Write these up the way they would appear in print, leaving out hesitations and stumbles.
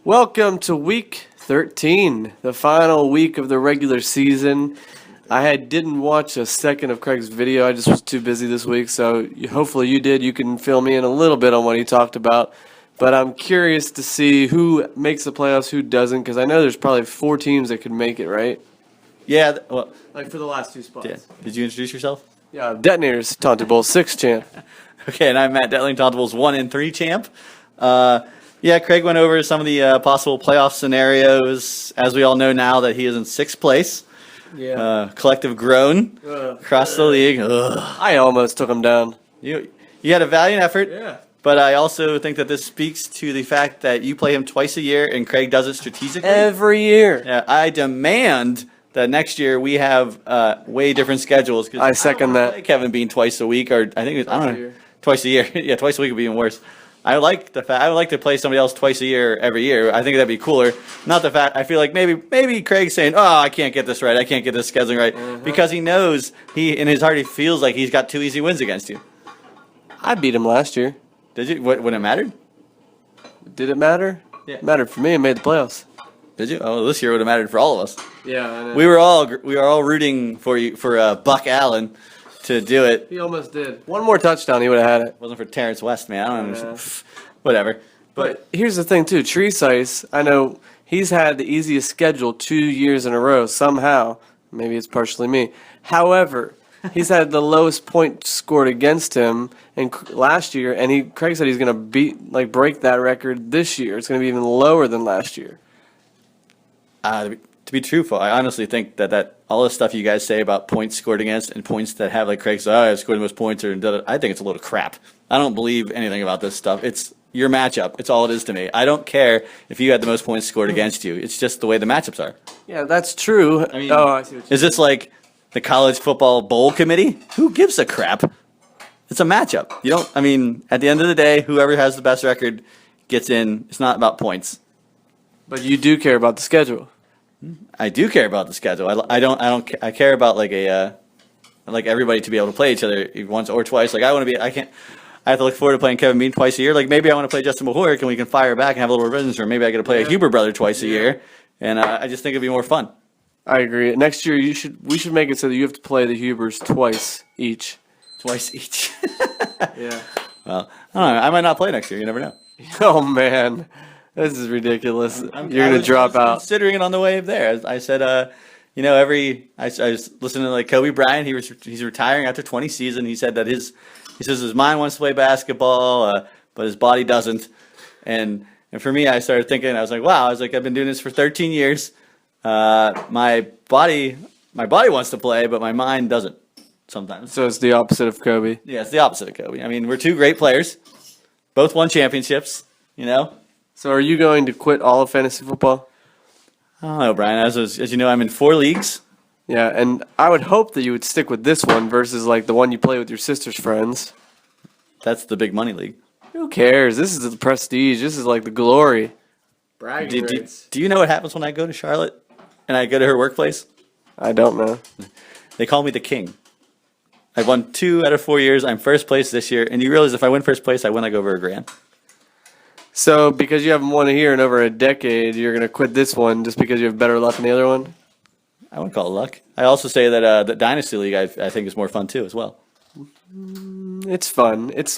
Welcome to week 13, the final week of the regular season. Didn't watch a second of Craig's video. I just was too busy this week, so hopefully you did. You can fill me in a little bit on what he talked about. But I'm curious to see who makes the playoffs, who doesn't, because I know there's probably 4 teams that could make it, right? Yeah, well, Like for the last 2 spots. yeah. Did you introduce yourself? Yeah, Detonators, Taunted Bowl 6 champ. Okay, and I'm Matt Detling, Tauntable's 1-3 champ. Yeah, Craig went over some of the possible playoff scenarios. As we all know now that he is in 6th place. Yeah. Collective groan across the league. Ugh. I almost took him down. You had a valiant effort. Yeah. But I also think that this speaks to the fact that you play him twice a year and Craig does it strategically. Every year. Yeah, I demand that next year we have way different schedules. I second that. Play Kevin Bean twice a week, or I think it's, I don't know, twice a year. Yeah, twice a week would be even worse. I like the fact I would like to play somebody else twice a year every year. I think that'd be cooler. Not the fact I feel like maybe Craig's saying, "Oh, I can't get this right. I can't get this scheduling right," because he knows in his heart he feels like he's got 2 easy wins against you. I beat him last year. Did you? When it mattered? Did it matter? Yeah. It mattered for me. It made the playoffs. Did you? Oh, this year would have mattered for all of us. Yeah, I know. We were all rooting for you for Buck Allen to do it. He almost did. One more touchdown, he would have had it. It wasn't for Terrence West, man. I don't understand. Pff, whatever. But here's the thing, too. Treesice, I know he's had the easiest schedule 2 years in a row somehow. Maybe it's partially me. However, he's had the lowest point scored against him last year, and Craig said he's going to break that record this year. It's going to be even lower than last year. To be truthful, I honestly think that all the stuff you guys say about points scored against and points that have like Craig said, oh, I've scored the most points, I think it's a load of crap. I don't believe anything about this stuff. It's your matchup. It's all it is to me. I don't care if you had the most points scored against you. It's just the way the matchups are. Yeah, that's true. I mean, I see what is this like the college football bowl committee? Who gives a crap? It's a matchup. You don't. I mean, at the end of the day, whoever has the best record gets in. It's not about points. But you do care about the schedule. I do care about the schedule. I care about like everybody to be able to play each other once or twice. Like I have to look forward to playing Kevin Bean twice a year. Like maybe I want to play Justin Mahork and we can fire back and have a little revisions, or maybe I get to play a Huber brother twice a year, and I just think it'd be more fun. I agree. Next year we should make it so that you have to play the Hubers twice each. Twice each. Yeah. Well, I don't know. I might not play next year. You never know. Oh man, this is ridiculous. You're gonna drop I was out. considering it on the way there. I said, I was listening to like Kobe Bryant. He's retiring after 20 seasons. He said that his mind wants to play basketball, but his body doesn't. And for me, I started thinking. I was like, wow. I've been doing this for 13 years. My body wants to play, but my mind doesn't. Sometimes. So it's the opposite of Kobe. Yeah, it's the opposite of Kobe. I mean, we're 2 great players, both won championships. You know. So are you going to quit all of fantasy football? I don't know, Brian. As you know, I'm in 4 leagues. Yeah, and I would hope that you would stick with this one versus like the one you play with your sister's friends. That's the big money league. Who cares? This is the prestige. This is like the glory. Do you know what happens when I go to Charlotte and I go to her workplace? I don't know. They call me the king. I've won 2 out of 4 years. I'm first place this year, and you realize if I win first place, I win like over $1,000. So because you haven't won here in over a decade, you're going to quit this one just because you have better luck in the other one? I wouldn't call it luck. I also say that the Dynasty League I think is more fun too as well. It's fun. It's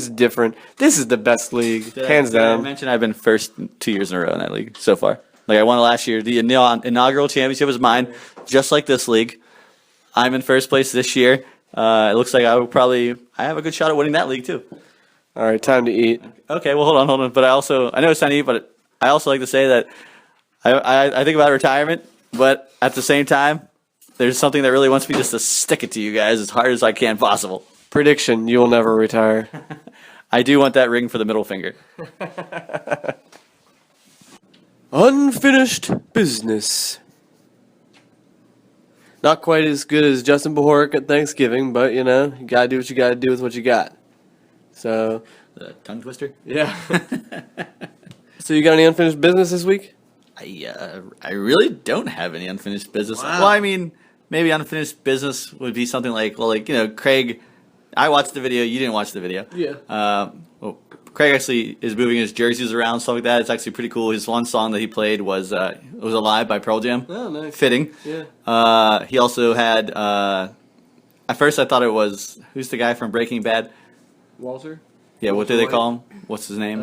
different. This is the best league, hands down. I mentioned I've been first 2 years in a row in that league so far. Like I won it last year. The inaugural championship was mine, just like this league. I'm in first place this year. It looks like I have a good shot at winning that league too. All right, time to eat. Okay, well, hold on. But I know it's time to eat, but I also like to say that I think about retirement, but at the same time, there's something that really wants me just to stick it to you guys as hard as I can possible. Prediction, you will never retire. I do want that ring for the middle finger. Unfinished business. Not quite as good as Justin Bajorek at Thanksgiving, but you gotta do what you gotta do with what you got. So, The tongue twister? yeah. So you got any unfinished business this week? I really don't have any unfinished business. Wow. Well, I mean, maybe unfinished business would be something like, Craig, I watched the video. You didn't watch the video. Yeah. Craig actually is moving his jerseys around, stuff like that. It's actually pretty cool. His one song that he played was "Alive" by Pearl Jam. Oh, nice. Fitting. Yeah. He also had. At first, I thought it was who's the guy from Breaking Bad? Walter? Yeah, what do Walter they White? call him? What's his name?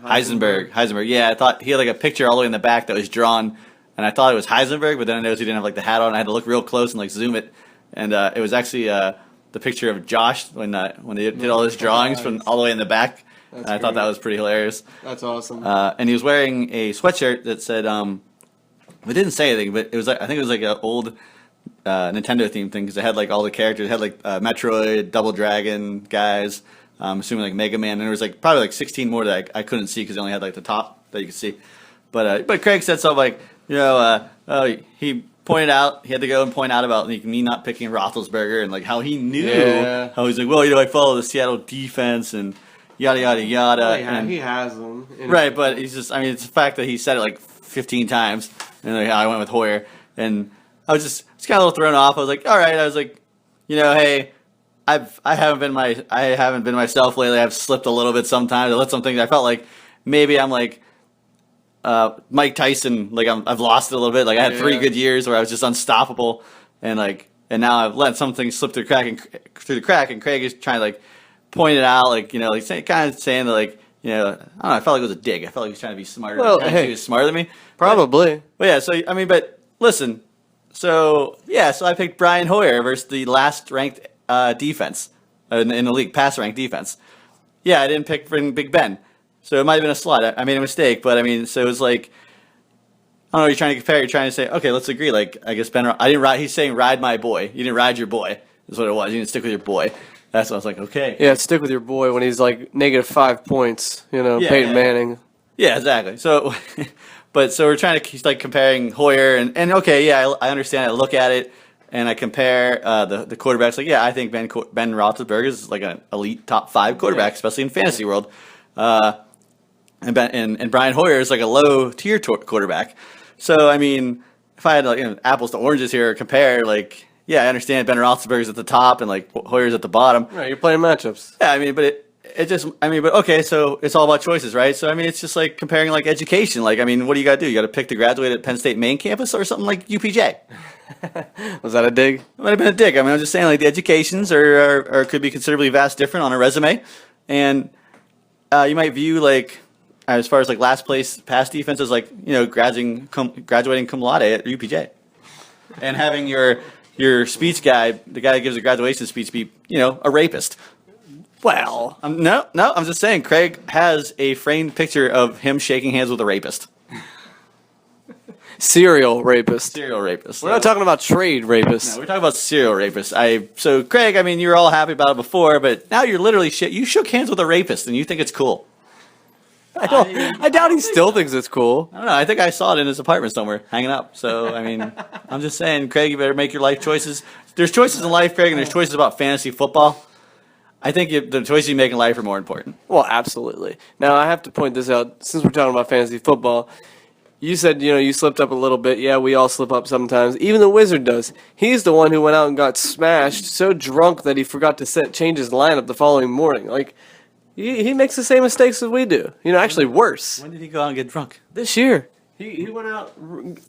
Heisenberg. Heisenberg. Yeah, I thought he had like a picture all the way in the back that was drawn, and I thought it was Heisenberg, but then I noticed he didn't have like the hat on. I had to look real close and like zoom it, and it was actually the picture of Josh when they did all his drawings from all the way in the back. That's I thought that great. was pretty hilarious. That's awesome. And he was wearing a sweatshirt that said, it didn't say anything, but it was like I think it was like an old Nintendo themed thing because it had like all the characters. It had like Metroid, Double Dragon guys. I'm assuming like Mega Man, and there was like probably like 16 more that I couldn't see because they only had like the top that you could see. But Craig said something like, he pointed out he had to go and point out about like, me not picking Roethlisberger and like how he knew how he's like, well, I follow the Seattle defense and yada yada yada. Well, and, he has them. right, but he's just it's the fact that he said it like 15 times, and like I went with Hoyer, and I was kind of a little thrown off. I was like, all right, I was like, hey. I haven't been myself lately. I've slipped a little bit sometimes. I let some things. I felt like maybe I'm like Mike Tyson. Like I've lost it a little bit. Like I had 3 good years where I was just unstoppable, and now I've let some things slip through the crack. And Craig is trying to like point it out. Like kind of saying that like I don't know. I felt like it was a dig. I felt like he was trying to be smarter. Well, he was smarter than me. Probably. But yeah. So but listen. So I picked Brian Hoyer versus the last ranked defense in the league, pass ranked defense. Yeah, I didn't pick Big Ben, so it might have been a slot. I made a mistake, but so it was like I don't know. You're trying to compare. You're trying to say, okay, let's agree. Like I guess Ben, I didn't ride. He's saying ride my boy. You didn't ride your boy. Is what it was. You didn't stick with your boy. That's what I was like. Okay. Yeah, stick with your boy when he's like -5 points. Peyton Manning. Yeah, exactly. So, so we're trying to like comparing Hoyer and okay, yeah, I understand. I look at it. And I compare the quarterbacks. Like, yeah, I think Ben Roethlisberger is like an elite top 5 quarterback, especially in fantasy world. And Brian Hoyer is like a low tier quarterback. So if I had like apples to oranges here, compare like, yeah, I understand Ben Roethlisberger's at the top and like Hoyer's at the bottom. Right, you're playing matchups. Yeah, but but okay, so it's all about choices, right? So it's just like comparing like education. Like, what do you got to do? You got to pick to graduate at Penn State main campus or something like UPJ. Was that a dig? It might have been a dig. I'm just saying, like, the educations are could be considerably vast different on a resume, and you might view like as far as like last place pass defense as like graduating cum laude at UPJ, and having your speech guy, the guy that gives a graduation speech, be a rapist. Well, No, I'm just saying, Craig has a framed picture of him shaking hands with a rapist. serial rapist. Serial rapist. We're not talking about trade rapists. No, we're talking about serial rapists. So Craig, you were all happy about it before, but now you're literally you shook hands with a rapist and you think it's cool. I doubt he still thinks it's cool. I don't know. I think I saw it in his apartment somewhere, hanging up. So I'm just saying, Craig, you better make your life choices. There's choices in life, Craig, and there's choices about fantasy football. I think the choices you make in life are more important. Well, absolutely. Now I have to point this out since we're talking about fantasy football. You said, you slipped up a little bit. Yeah, we all slip up sometimes. Even the Wizard does. He's the one who went out and got smashed, so drunk that he forgot to change his lineup the following morning. Like, he makes the same mistakes as we do. Actually worse. When did he go out and get drunk? This year. He went out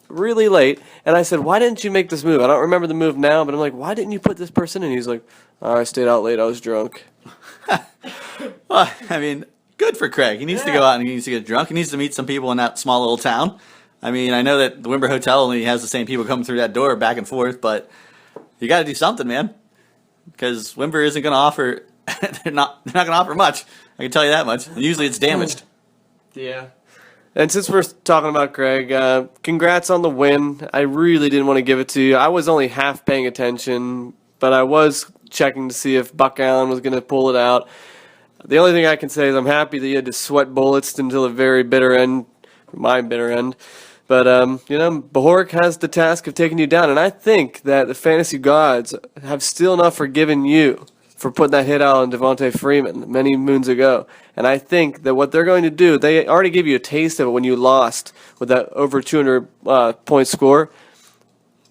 really late, and I said, why didn't you make this move? I don't remember the move now, but I'm like, why didn't you put this person in? He's like, oh, I stayed out late. I was drunk. Well, good for Craig. He needs to go out and he needs to get drunk. He needs to meet some people in that small little town. I know that the Wimber Hotel only has the same people coming through that door back and forth, but you got to do something, man. Because Wimber isn't going to offer. They're not going to offer much. I can tell you that much. And usually it's damaged. Yeah. And since we're talking about Craig, congrats on the win. I really didn't want to give it to you. I was only half paying attention, but I was checking to see if Buck Allen was going to pull it out. The only thing I can say is I'm happy that you had to sweat bullets until the very bitter end, my bitter end. But, Bohoric has the task of taking you down, and I think that the fantasy gods have still not forgiven you for putting that hit out on Devontae Freeman many moons ago. And I think that what they're going to do, they already gave you a taste of it when you lost with that over 200 point score.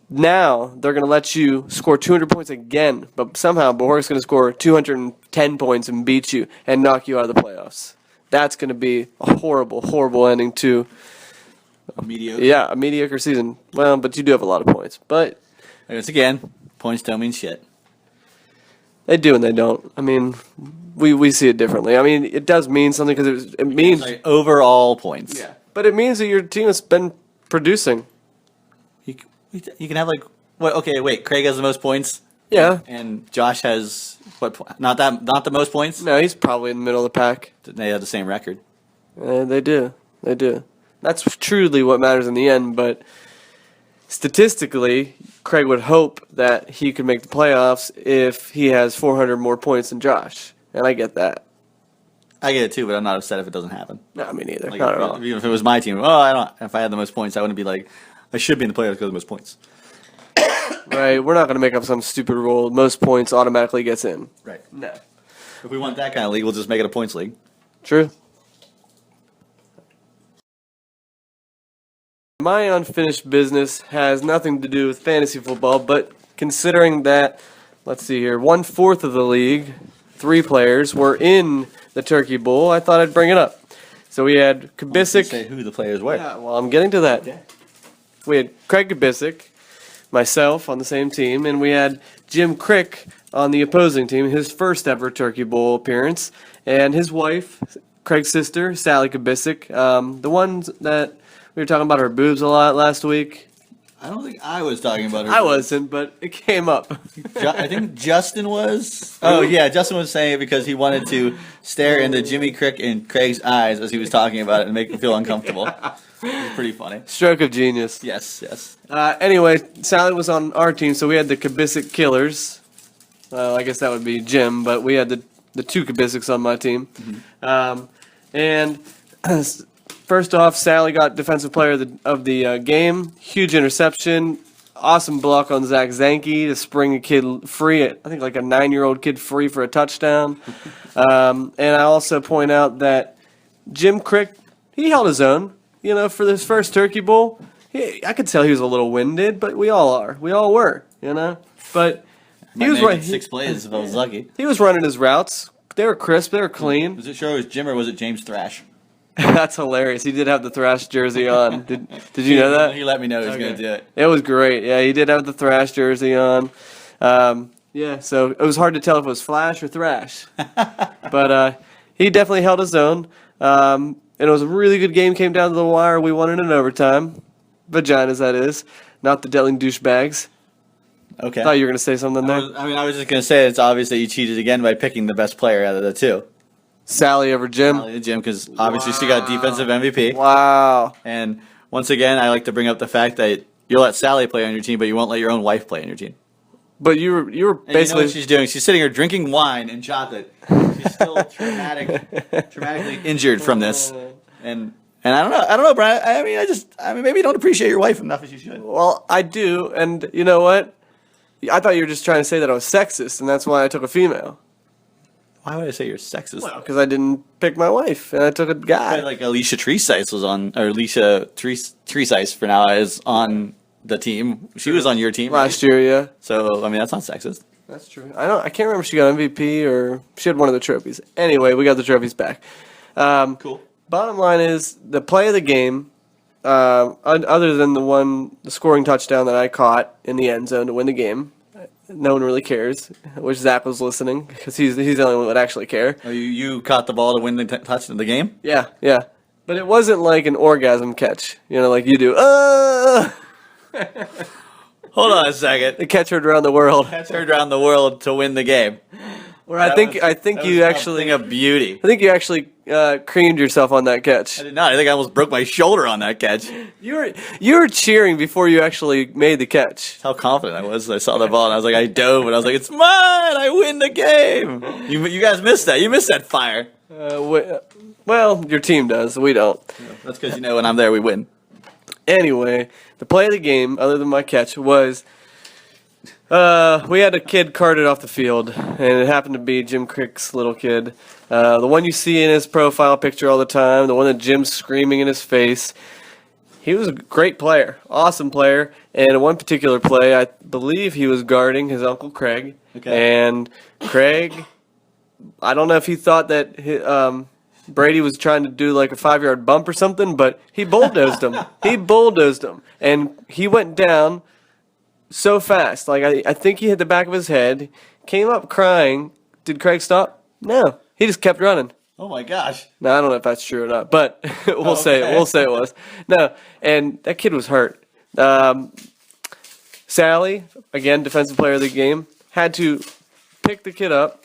Now they're going to let you score 200 points again, but somehow Bohoric's going to score 210 points and beat you and knock you out of the playoffs. That's going to be a horrible, horrible ending to Mediocre. a mediocre season. Well, but you do have a lot of points. But Once again, points don't mean shit. they do and they don't. I mean, we see it differently. I mean, it does mean something because it means. Like, overall points. Yeah. But it means that your team has been producing. You can have like what? Okay, wait. Craig has the most points, Yeah. and Josh has what? Not the most points. No, he's probably in the middle of the pack. They have the same record. They do. They do. That's truly what matters in the end. But statistically, Craig would hope that he could make the playoffs if he has 400 more points than Josh. And I get that. I get it too, but I'm not upset if it doesn't happen. No, me neither. Like, Not at all. even if it was my team, I don't. If I had the most points, I wouldn't be like, I should be in the playoffs because of the most points. Right? We're not going to make up some stupid rule. Most points automatically gets in. Right. No. If we want that kind of league, we'll just make it a points league. True. My unfinished business has nothing to do with fantasy football, but considering that, let's see here, 1/4 of the league, 3 players, were in the Turkey Bowl, I thought I'd bring it up. So we had Say Kabisic. who the players were. Yeah, well, I'm getting to that. Okay. We had Craig Kabisic, myself on the same team, and we had Jim Crick on the opposing team, his first ever Turkey Bowl appearance, and his wife, Craig's sister, Sally Kabisic, the ones that we were talking about her boobs a lot last week. I don't think I was talking about her. I wasn't, but it came up. I think Justin was. Oh yeah, Justin was saying it because he wanted to stare into Jimmy Crick and Craig's eyes as he was talking about it and make him feel uncomfortable. It's pretty funny. Stroke of genius. Yes, yes. Anyway, Sally was on our team, so we had the Kabisic Killers. Well, I guess that would be Jim, but we had the 2 Kabisics on my team. And first off, Sally got Defensive Player of the game. Huge interception. Awesome block on Zach Zanke to spring a kid free. I think like a 9-year-old kid free for a touchdown. And I also point out that Jim Crick, he held his own. You know, for this first Turkey Bowl, I could tell he was a little winded, but we all are. We all were, you know. But he was right. 6 plays if I was lucky. He was running his routes. They were crisp. They were clean. Was it sure it was Jim or was it James Thrash? That's hilarious. He did have the Thrash jersey on. Did you know that? He let me know he was going to do it. It was great. Yeah, he did have the Thrash jersey on. Yeah, so it was hard to tell if it was Flash or Thrash. But he definitely held his own. And it was a really good game. Came down to the wire. We won it in overtime. Vaginas, that is. Not the Delling douchebags. Okay. I thought you were going to say something there. I was just going to say it's obvious that you cheated again by picking the best player out of the 2. Sally over Jim. Jim, because obviously she got defensive MVP. Wow. And once again, I like to bring up the fact that you'll let Sally play on your team, but you won't let your own wife play on your team. But you were And you know basically. what she's doing? She's sitting here drinking wine and chocolate. She's still traumatically injured from this. And I don't know, Brian. I mean, maybe you don't appreciate your wife enough as you should. Well, I do, and you know what? I thought you were just trying to say that I was sexist, and that's why I took a female. Why would I say you're sexist? Well, because I didn't pick my wife, and I took a guy. Like Alicia Treesice was on, or Alicia Treesice for now is on the team. She was on your team Last year, yeah. So I mean, that's not sexist. That's true. I can't remember if she got MVP or she had one of the trophies. Anyway, we got the trophies back. Cool. Bottom line is the play of the game, other than the scoring touchdown that I caught in the end zone to win the game. No one really cares. I wish Zach was listening because he's the only one that would actually care. Oh, you caught the ball to win the touch in the game? Yeah, yeah. But it wasn't like an orgasm catch, like you do. Hold on a second. The catch heard around the world. That's heard around the world to win the game. Where I think you actually a beauty. creamed yourself on that catch. I did not. I think I almost broke my shoulder on that catch. You were cheering before you actually made the catch. How confident I was. I saw the ball and I was like, I dove and I was like, it's mine. I win the game. You guys missed that. You missed that fire. Well, your team does. We don't. That's because when I'm there, we win. Anyway, the play of the game, other than my catch, was we had a kid carted off the field, and it happened to be Jim Crick's little kid. The one you see in his profile picture all the time, the one that Jim's screaming in his face. He was a great player, awesome player, and in one particular play, I believe he was guarding his Uncle Craig. Okay. And Craig, I don't know if he thought that Brady was trying to do like a 5-yard bump or something, but he bulldozed him. He bulldozed him, and he went down so fast. Like I think he hit the back of his head, came up crying. Did Craig stop? No, he just kept running. Oh my gosh. Now I don't know if that's true or not, but we'll say it was. No, and that kid was hurt. Sally, again, defensive player of the game, had to pick the kid up,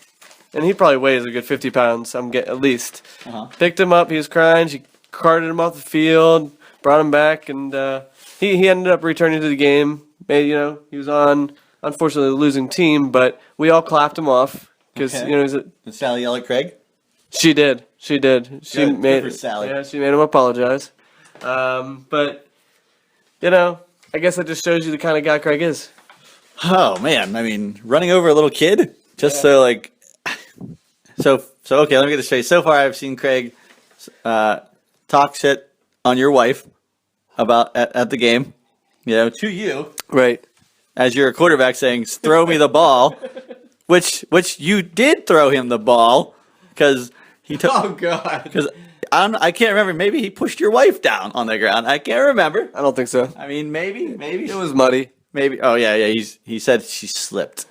and he probably weighs a good 50 pounds. At least. Picked him up. He was crying. She carted him off the field, brought him back, and he ended up returning to the game. He was on, unfortunately, the losing team, but we all clapped him off because Did Sally yell at Craig? She did. She Good made for Sally. Yeah, she made him apologize. But I guess that just shows you the kind of guy Craig is. Oh man, I mean, running over a little kid just so like, so okay. Let me get this straight. So far, I've seen Craig talk shit on your wife about at the game. To you, Right. as you're a quarterback, saying "throw me the ball," which you did throw him the ball because he took. Oh God. Because I can't remember. Maybe he pushed your wife down on the ground. I can't remember. I don't think so. I mean, maybe It was muddy. maybe. Oh yeah. He said she slipped.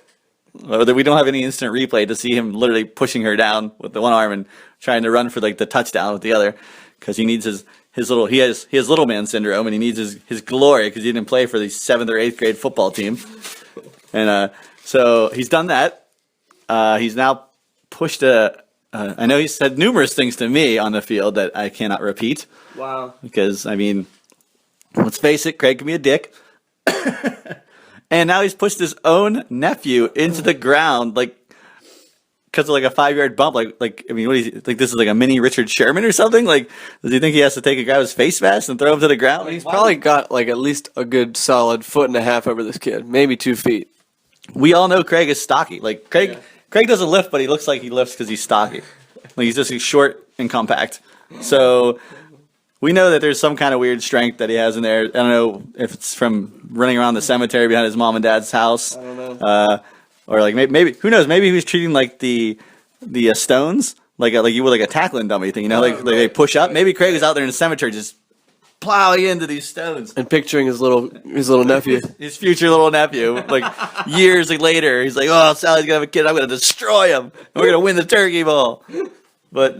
Well, we don't have any instant replay to see him literally pushing her down with the one arm and trying to run for like the touchdown with the other, because he needs his little he has little man syndrome, and he needs his glory because he didn't play for the 7th or 8th grade football team, and so he's done that. He's now pushed I know he said numerous things to me on the field that I cannot repeat Wow. because, I mean, let's face it, Craig can be a dick. And now he's pushed his own nephew into the ground, like, because of like a 5-yard bump. Like I mean, what is he, like? This is like a mini Richard Sherman or something. Like, does he think he has to take a grab his face mask and throw him to the ground? He's probably got like at least a good solid 1.5 over this kid, maybe 2 feet. We all know Craig is stocky. Like Craig doesn't lift, but he looks like he lifts because he's stocky. Like he's short and compact. So we know that there's some kind of weird strength that he has in there. I don't know if it's from running around the cemetery behind his mom and dad's house. I don't know. Or like maybe who knows? Maybe he was treating like the stones like you would like a tackling dummy thing. Like they push up. Maybe Craig is out there in the cemetery just plowing into these stones. And picturing his little nephew. His future little nephew, like years later, he's like, "Oh, Sally's gonna have a kid. I'm gonna destroy him. And we're gonna win the turkey ball." But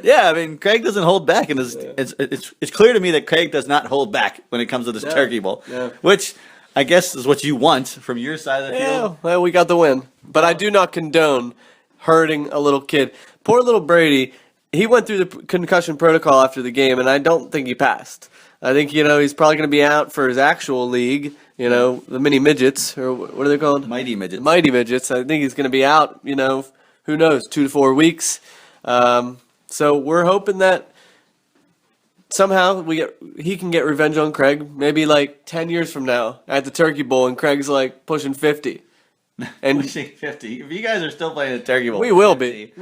yeah, I mean, Craig doesn't hold back, and it's clear to me that Craig does not hold back when it comes to this turkey bowl, which I guess is what you want from your side of the Yeah, field. well, we got the win. But I do not condone hurting a little kid. Poor little Brady. He went through the concussion protocol after the game, and I don't think he passed. I think, he's probably going to be out for his actual league, the mini midgets, or what are they called? Mighty midget. Mighty midgets. I think he's going to be out, who knows, 2 to 4 weeks. So we're hoping that somehow he can get revenge on Craig, maybe like 10 years from now at the Turkey Bowl, and Craig's like pushing 50. And Pushing 50. If you guys are still playing the turkey bowl, we will be.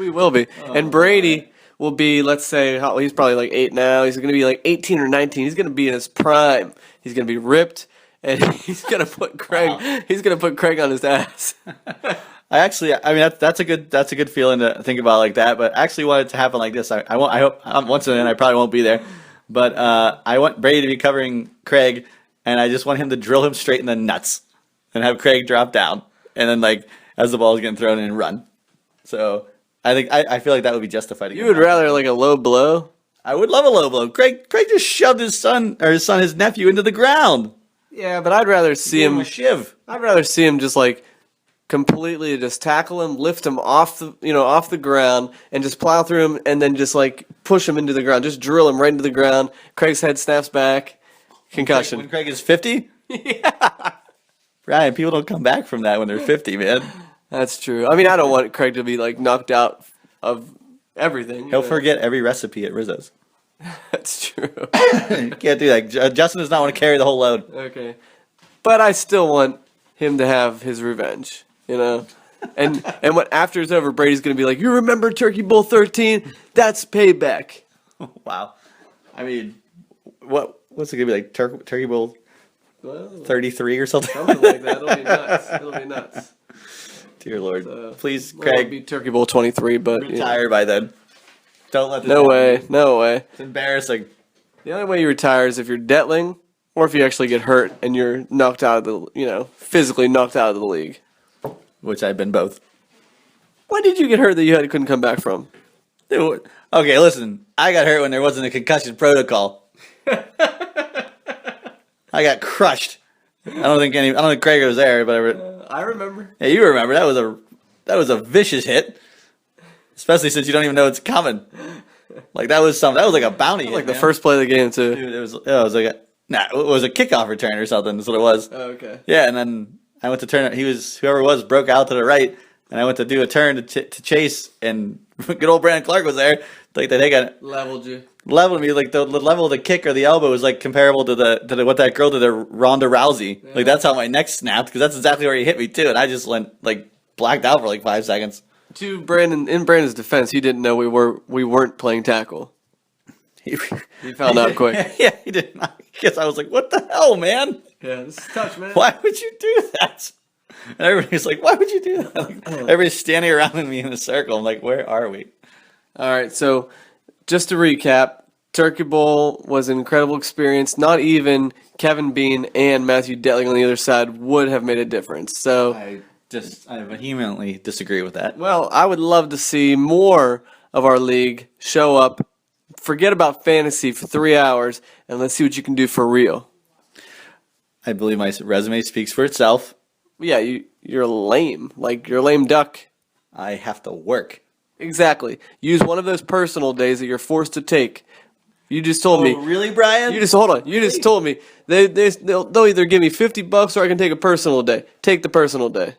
And Brady will be, let's say, he's probably like 8 now. He's going to be like 18 or 19. He's going to be in his prime. He's going to be ripped, and he's going to put Craig. He's going to put Craig on his ass. I mean, that's a good feeling to think about like that. But I actually want it to happen like this. I hope once again I probably won't be there, but I want Brady to be covering Craig, and I just want him to drill him straight in the nuts, and have Craig drop down, and then like as the ball is getting thrown in, run. So I feel like that would be justified. You would rather like a low blow? I would love a low blow. Craig just shoved his nephew into the ground. Yeah, but I'd rather see Gave him him. a shiv. I'd rather see him just like completely just tackle him, lift him off the ground, and just plow through him, and then just like push him into the ground, just drill him right into the ground. Craig's head snaps back, concussion. When Craig is 50? Yeah. Brian, people don't come back from that when they're 50, man. That's true. I mean, I don't want Craig to be like knocked out of everything. He'll forget every recipe at Rizzo's. That's true. You can't do that. Justin does not want to carry the whole load. Okay, but I still want him to have his revenge. And when after it's over, Brady's gonna be like, "You remember Turkey Bowl 13? That's payback." Wow. I mean, what's it gonna be like? Turkey Bowl 33 or something? Something like that. It'll be nuts. It'll be nuts. Dear Lord, please, Well, it'll Craig, be Turkey Bowl 23, but retire by then. Don't let this No happen. way. No way. It's embarrassing. The only way you retire is if you're Detling or if you actually get hurt and you're knocked out of the, physically knocked out of the league. Which I've been both. What did you get hurt that you couldn't come back from? Dude, okay, listen. I got hurt when there wasn't a concussion protocol. I got crushed. I don't think Craig was there, but I remember. yeah, you remember that was a vicious hit. Especially since you don't even know it's coming. Like that was like a bounty hit. Like the man. first play of the game too. Dude, it was like it was a kickoff return or something. That's what it was. Oh, okay. Yeah, and then I went to turn. Whoever it was broke out to the right, and I went to do a turn to chase, and good old Brandon Clark was there. Like they got Leveled you. leveled me. Like the level of the kick or the elbow was like comparable to the what that girl did to Ronda Rousey. Yeah. Like that's how my neck snapped because that's exactly where he hit me too, and I just went like blacked out for like 5 seconds. In Brandon's defense, he didn't know we weren't playing tackle. He found out quick. Yeah, he did. I guess I was like, "What the hell, man? Yeah, this is touch, man. Why would you do that?" And everybody's like, "Why would you do that?" Like, everybody's standing around me in a circle. I'm like, "Where are we?" All right, so just to recap, Turkey Bowl was an incredible experience. Not even Kevin Bean and Matthew Detling on the other side would have made a difference. So, I vehemently disagree with that. well, I would love to see more of our league show up. Forget about fantasy for 3 hours, and let's see what you can do for real. I believe my resume speaks for itself. Yeah, you're lame. Like, you're a lame duck. I have to work. Exactly. Use one of those personal days that you're forced to take. You just told me. Really, Brian? Hold on. You just told me they'll either give me $50 or I can take a personal day. Take the personal day.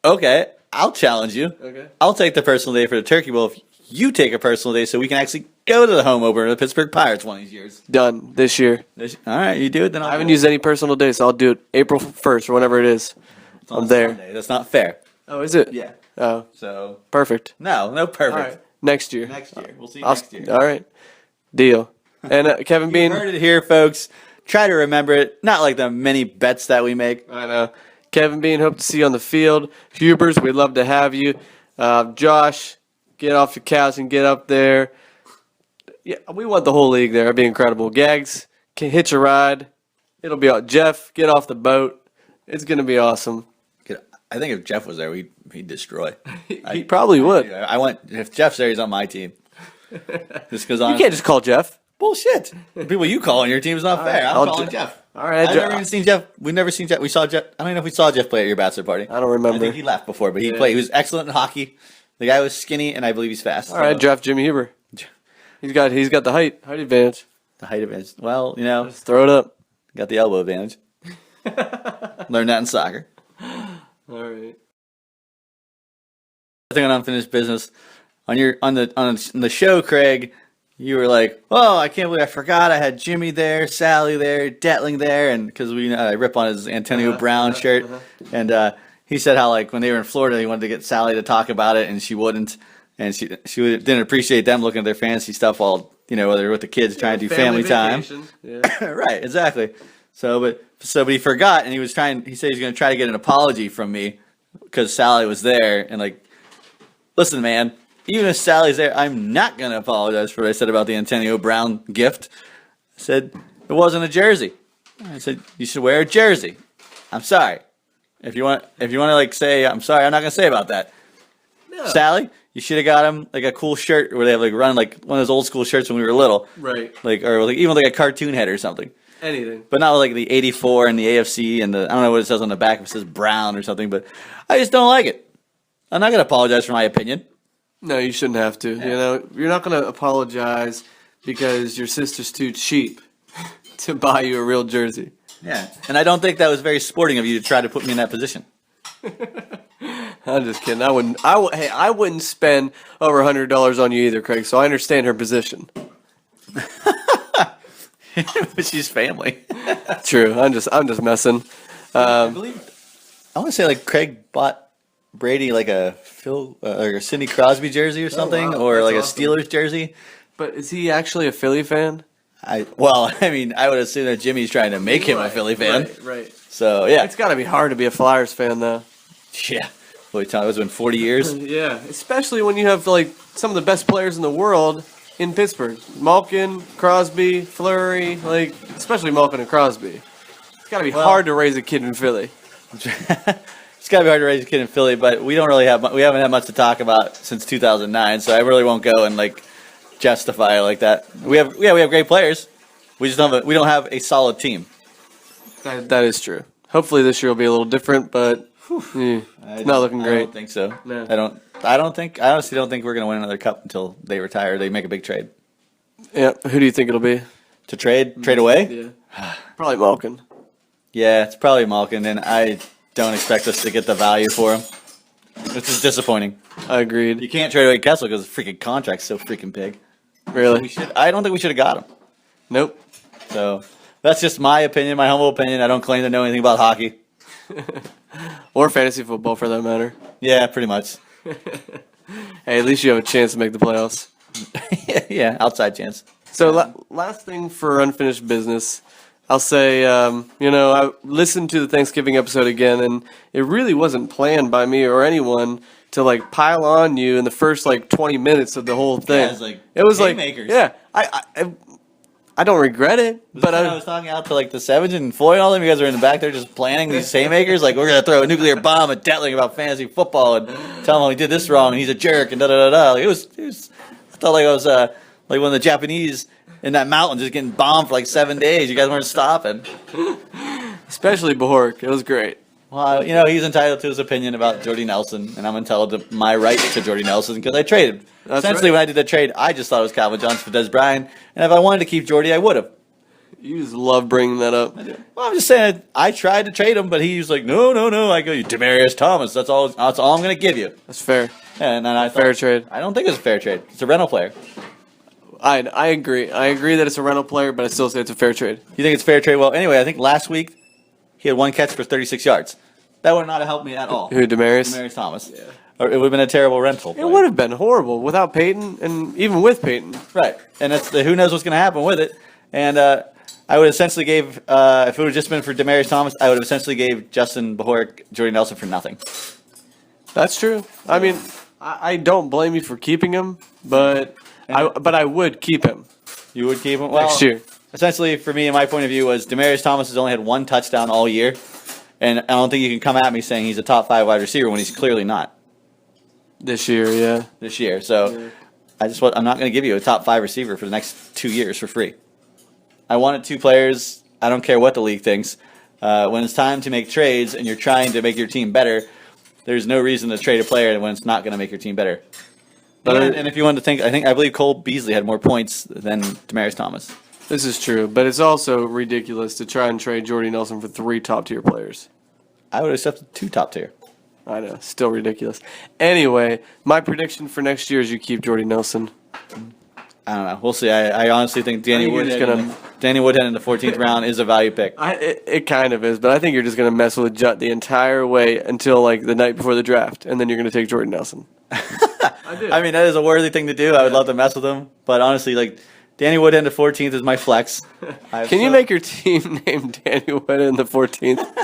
Okay, I'll challenge you. Okay. I'll take the personal day for the Turkey Bowl if you take a personal day so we can actually go to the home opener of the Pittsburgh Pirates one of these years. Done this year. All right, you do it, then I haven't used any personal days, so I'll do it April 1st or whenever it is. I'm there. Sunday. That's not fair. Oh, is it? Yeah. Oh, So, perfect. no All perfect. right. Next year. Next year. We'll see you I'll- next year. All right. Deal. And Kevin You Bean. heard it here, folks. Try to remember it. Not like the many bets that we make. I know. Kevin Bean, hope to see you on the field. Hubers, we'd love to have you. Josh, get off your couch and get up there. Yeah, we want the whole league there. It'd be incredible. Gags, can hitch a ride. It'll be out. Jeff, get off the boat. It's going to be awesome. I think if Jeff was there, he'd destroy. He probably would. I want if Jeff's there, he's on my team. Just because You can't just call Jeff. bullshit. The people you call on your team is not fair. I'm I'll calling do- Jeff. All right, I've never even seen Jeff. We've never seen Jeff. We saw Jeff. I don't even know if we saw Jeff play at your bachelor party. I don't remember. I think he left before, but he Yeah. played. He was excellent in hockey. The guy was skinny, and I believe he's fast. All right, draft Jimmy Huber. He's got the height advantage. The height advantage. Well, you know, Just throw it up. got the elbow advantage. Learned that in soccer. All right. I think on unfinished business on the show, Craig, you were like, "Oh, I can't believe I forgot I had Jimmy there, Sally there, Detling there," and because I rip on his Antonio Brown shirt, and he said how like when they were in Florida, he wanted to get Sally to talk about it, and she wouldn't, and she didn't appreciate them looking at their fantasy stuff while they're with the kids trying to do family time. vacation. Yeah. Right, exactly. But he forgot, and he said he was going to try to get an apology from me because Sally was there, and like, listen, man, even if Sally's there, I'm not going to apologize for what I said about the Antonio Brown gift. I said it wasn't a jersey. I said you should wear a jersey. I'm sorry. If you want to like say I'm sorry, I'm not going to say about that. No. Sally, you should have got him like a cool shirt where they have like run like one of those old school shirts when we were little. Right. Like or like even like a cartoon head or something. Anything. But not like the 84 and the AFC and I don't know what it says on the back if it says Brown or something, but I just don't like it. I'm not going to apologize for my opinion. No, you shouldn't have to. You're not going to apologize because your sister's too cheap to buy you a real jersey. Yeah. And I don't think that was very sporting of you to try to put me in that position. I'm just kidding. I wouldn't spend over $100 on you either, Craig. So I understand her position. But she's family. True. I'm just messing. I want to say like Craig bought Brady like a or a Sidney Crosby jersey or something, wow. or That's like awesome. a Steelers jersey. But is he actually a Philly fan? I would assume that Jimmy's trying to make him a Philly fan. Right. So yeah, It's got to be hard to be a Flyers fan, though. yeah. Boy, Tom, it's been 40 years. Yeah, especially when you have like some of the best players in the world in Pittsburgh. Malkin, Crosby, Fleury, like especially Malkin and Crosby. It's got to be hard to raise a kid in Philly. It's got to be hard to raise a kid in Philly, but we haven't had much to talk about since 2009, so I really won't go and like justify it like that. We have great players. We just don't have a solid team. That is true. Hopefully this year will be a little different, but it's not looking great. I don't think so. No. I honestly don't think we're going to win another cup until they retire. They make a big trade. Yeah, who do you think it'll be? To trade away? Yeah, probably Malkin. Yeah, it's probably Malkin, and I don't expect us to get the value for him, which is disappointing. I agreed. You can't trade away Kessler because the freaking contract's so freaking big. Really? I don't think we should have got him. Nope. So that's just my opinion, my humble opinion. I don't claim to know anything about hockey. Or fantasy football, for that matter. Yeah, pretty much. Hey, at least you have a chance to make the playoffs. Yeah, outside chance. So last thing for unfinished business, I'll say, I listened to the Thanksgiving episode again, and it really wasn't planned by me or anyone to like pile on you in the first like 20 minutes of the whole thing. It was like haymakers. Yeah, I don't regret it, but I was talking out to like the Savage and Foy and all them. You guys are in the back there just planning these haymakers. Like, we're gonna throw a nuclear bomb at Detling about fantasy football and tell him he did this wrong and he's a jerk and da da da da. Like, it was. I felt like I was like one of the Japanese in that mountain just getting bombed for like 7 days. You guys weren't stopping. Especially Bohork. It was great. Well, he's entitled to his opinion about Jordy Nelson, and I'm entitled to my right to Jordy Nelson because I traded. Essentially, when I did the trade, I just thought it was Calvin Johnson for Des Bryant, and if I wanted to keep Jordy, I would have. You just love bringing that up. Well, I'm just saying, I tried to trade him, but he was like, no. I go, Demaryius Thomas. That's all I'm going to give you. That's fair. And I thought, fair trade. I don't think it's a fair trade. It's a rental player. I agree. I agree that it's a rental player, but I still say it's a fair trade. You think it's a fair trade? Well, anyway, I think last week he had one catch for 36 yards. That would not have helped me at all. Who, Demaryius? Demaryius Thomas. Yeah. Or it would have been a terrible rental. It would have been horrible without Peyton, and even with Peyton. Right. And that's who knows what's going to happen with it. And I would essentially gave, if it would have just been for Demaryius Thomas, I would have essentially gave Justin Bohork, Jordy Nelson for nothing. That's true. I mean, I don't blame you for keeping him, but I would keep him. You would keep him? Well, next year. Essentially, for me, my point of view was Demaryius Thomas has only had one touchdown all year. And I don't think you can come at me saying he's a top 5 wide receiver when he's clearly not. This year, yeah. This year. So I'm not going to give you a top 5 receiver for the next 2 years for free. I wanted 2 players. I don't care what the league thinks. When it's time to make trades and you're trying to make your team better, there's no reason to trade a player when it's not going to make your team better. And if you want to think, I believe Cole Beasley had more points than Demaryius Thomas. This is true, but it's also ridiculous to try and trade Jordy Nelson for 3 top-tier players. I would accept 2 top tier. I know, still ridiculous. Anyway, my prediction for next year is you keep Jordy Nelson. I don't know. We'll see. I honestly think Danny Woodhead in the 14th round is a value pick. It kind of is, but I think you're just going to mess with Jutt the entire way until like the night before the draft, and then you're going to take Jordy Nelson. I mean, that is a worthy thing to do. I would love to mess with him, but honestly, like, Danny Woodhead in the 14th is my flex. Can you make your team name Danny Woodhead in the 14th?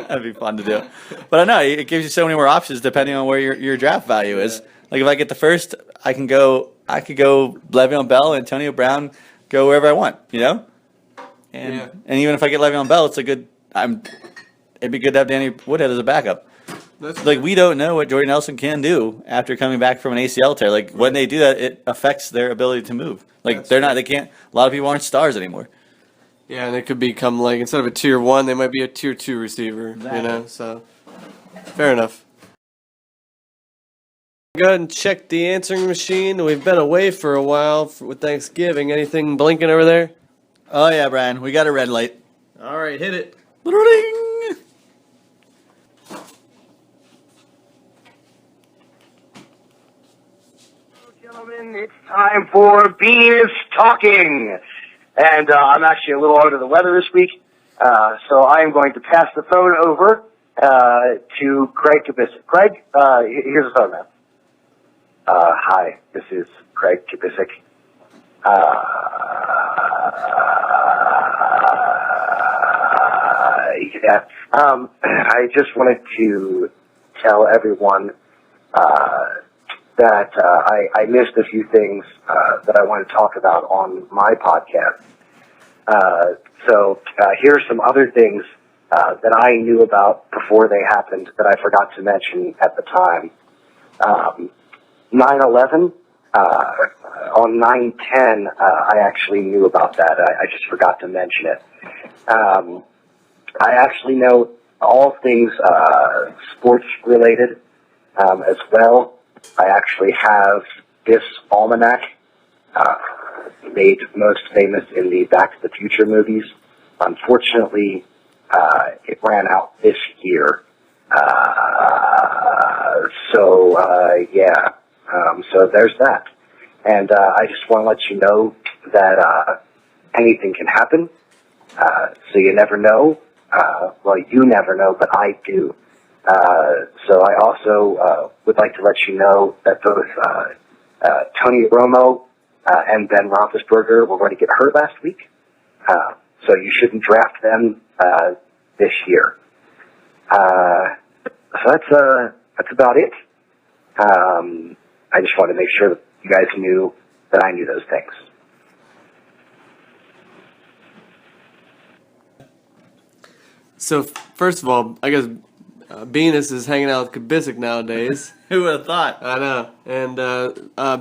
That'd be fun to do. But I know it gives you so many more options depending on where your draft value is. Like, if I get the first, I could go Le'Veon Bell, Antonio Brown, go wherever I want, And even if I get Le'Veon Bell, it'd be good to have Danny Woodhead as a backup. Like, we don't know what Jordy Nelson can do after coming back from an ACL tear. Like, when they do that, it affects their ability to move. Like, they can't, a lot of people aren't stars anymore. Yeah, and it could become like, instead of a tier 1, they might be a tier 2 receiver, Exactly. So fair enough. Go ahead and check the answering machine. We've been away for a while with Thanksgiving. Anything blinking over there? Oh, yeah, Brian. We got a red light. All right, hit it. Ring. Gentlemen, it's time for Beans Talking. And I'm actually a little under the weather this week, so I am going to pass the phone over to Craig Kubisic. Craig, here's the phone, man. Hi, this is Craig Kubisic. I just wanted to tell everyone that I missed a few things that I want to talk about on my podcast. So here are some other things that I knew about before they happened that I forgot to mention at the time. 9/11, on 9/10, I actually knew about that. I just forgot to mention it. I actually know all things sports related as well. I actually have this almanac, made most famous in the Back to the Future movies. Unfortunately, it ran out this year. So there's that. And I just want to let you know that anything can happen. So you never know. Well, you never know, but I do. So I also would like to let you know that both Tony Romo and Ben Roethlisberger were going to get hurt last week. So you shouldn't draft them this year. So that's about it. I just wanted to make sure that you guys knew that I knew those things. So first of all, I guess Venus is hanging out with Kabisic nowadays. Who would have thought? I know. And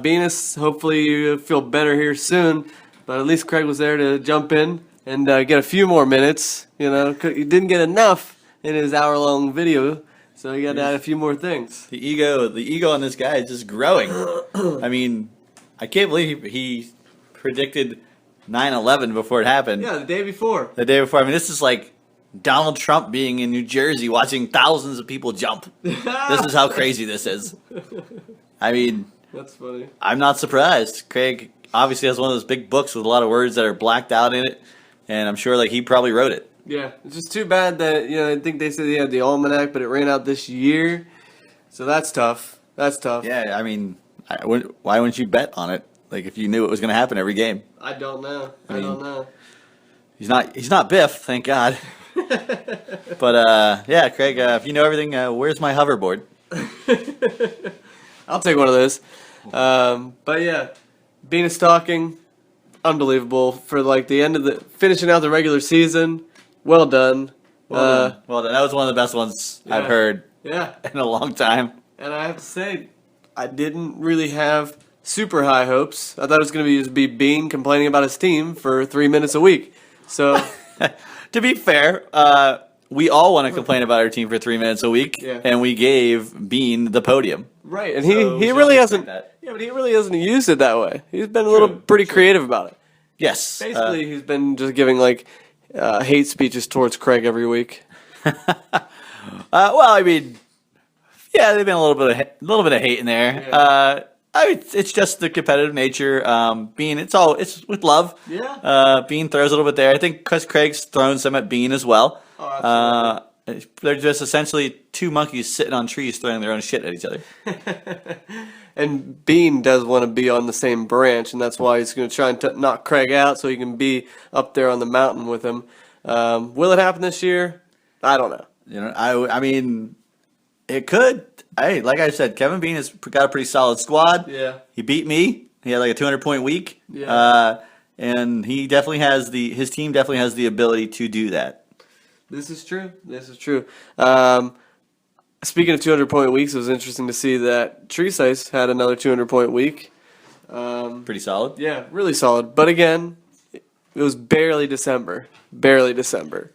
Venus, hopefully you feel better here soon. But at least Craig was there to jump in and get a few more minutes. You know, he didn't get enough in his hour-long video, so he got to add a few more things. The ego on this guy is just growing. I mean, I can't believe he predicted 9/11 before it happened. Yeah, the day before. The day before. I mean, this is like Donald Trump being in New Jersey watching thousands of people jump. This is how crazy this is. I mean, That's funny. I'm not surprised. Craig obviously has one of those big books with a lot of words that are blacked out in it, and I'm sure like he probably wrote it. Yeah, it's just too bad that, I think they said they had the almanac, but it ran out this year. So that's tough. That's tough. Yeah, I mean, why wouldn't you bet on it? Like if you knew it was going to happen every game. I don't know. I mean, don't know. He's not Biff, thank God. But yeah, Craig, if you know everything, where's my hoverboard? I'll take one of those. But yeah, Venus talking, unbelievable for like the end of finishing out the regular season. Well done. Well done. That was one of the best ones I've Yeah. heard Yeah, in a long time. and I have to say, I didn't really have super high hopes. I thought it was going to just be Bean complaining about his team for 3 minutes a week. So To be fair, we all want to complain about our team for 3 minutes a week, Yeah. and we gave Bean the podium. right, and So we he should really understand hasn't. that. Yeah, but he really hasn't used it that way. He's been a little pretty creative about it. Yes. Basically, he's been just giving like hate speeches towards Craig every week. Well, I mean, yeah, they've been a little bit of hate in there. Yeah. It's just the competitive nature. Bean, it's with love. Yeah. Bean throws a little bit there. I think because Craig's thrown some at Bean as well. Oh, They're just essentially two monkeys sitting on trees throwing their own shit at each other. And Bean does want to be on the same branch, and that's why he's going to try and knock Craig out so he can be up there on the mountain with him. Will it happen this year? I don't know. You know, I mean, it could. Hey, like I said, Kevin Bean has got a pretty solid squad. Yeah. He beat me. He had like a 200-point week. Yeah. And he definitely has his team definitely has the ability to do that. This is true. This is true. Speaking of 200-point weeks, it was interesting to see that Treesize had another 200-point week. Pretty solid. Yeah, really solid. But again, it was barely December. Barely December.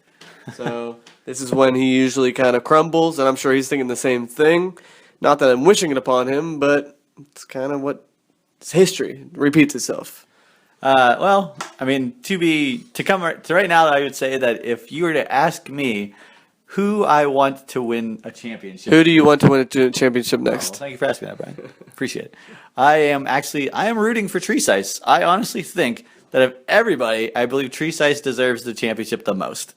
So this is when he usually kind of crumbles, and I'm sure he's thinking the same thing. Not that I'm wishing it upon him, but it's kind of what it's history. It repeats itself. Well, I mean, to right now, I would say that if you were to ask me who I want to win a championship, Who do you want to win a championship well, next? thank you for asking that, Brian. Appreciate it. I am rooting for Treesize. I honestly think that of everybody, I believe Treesize deserves the championship the most.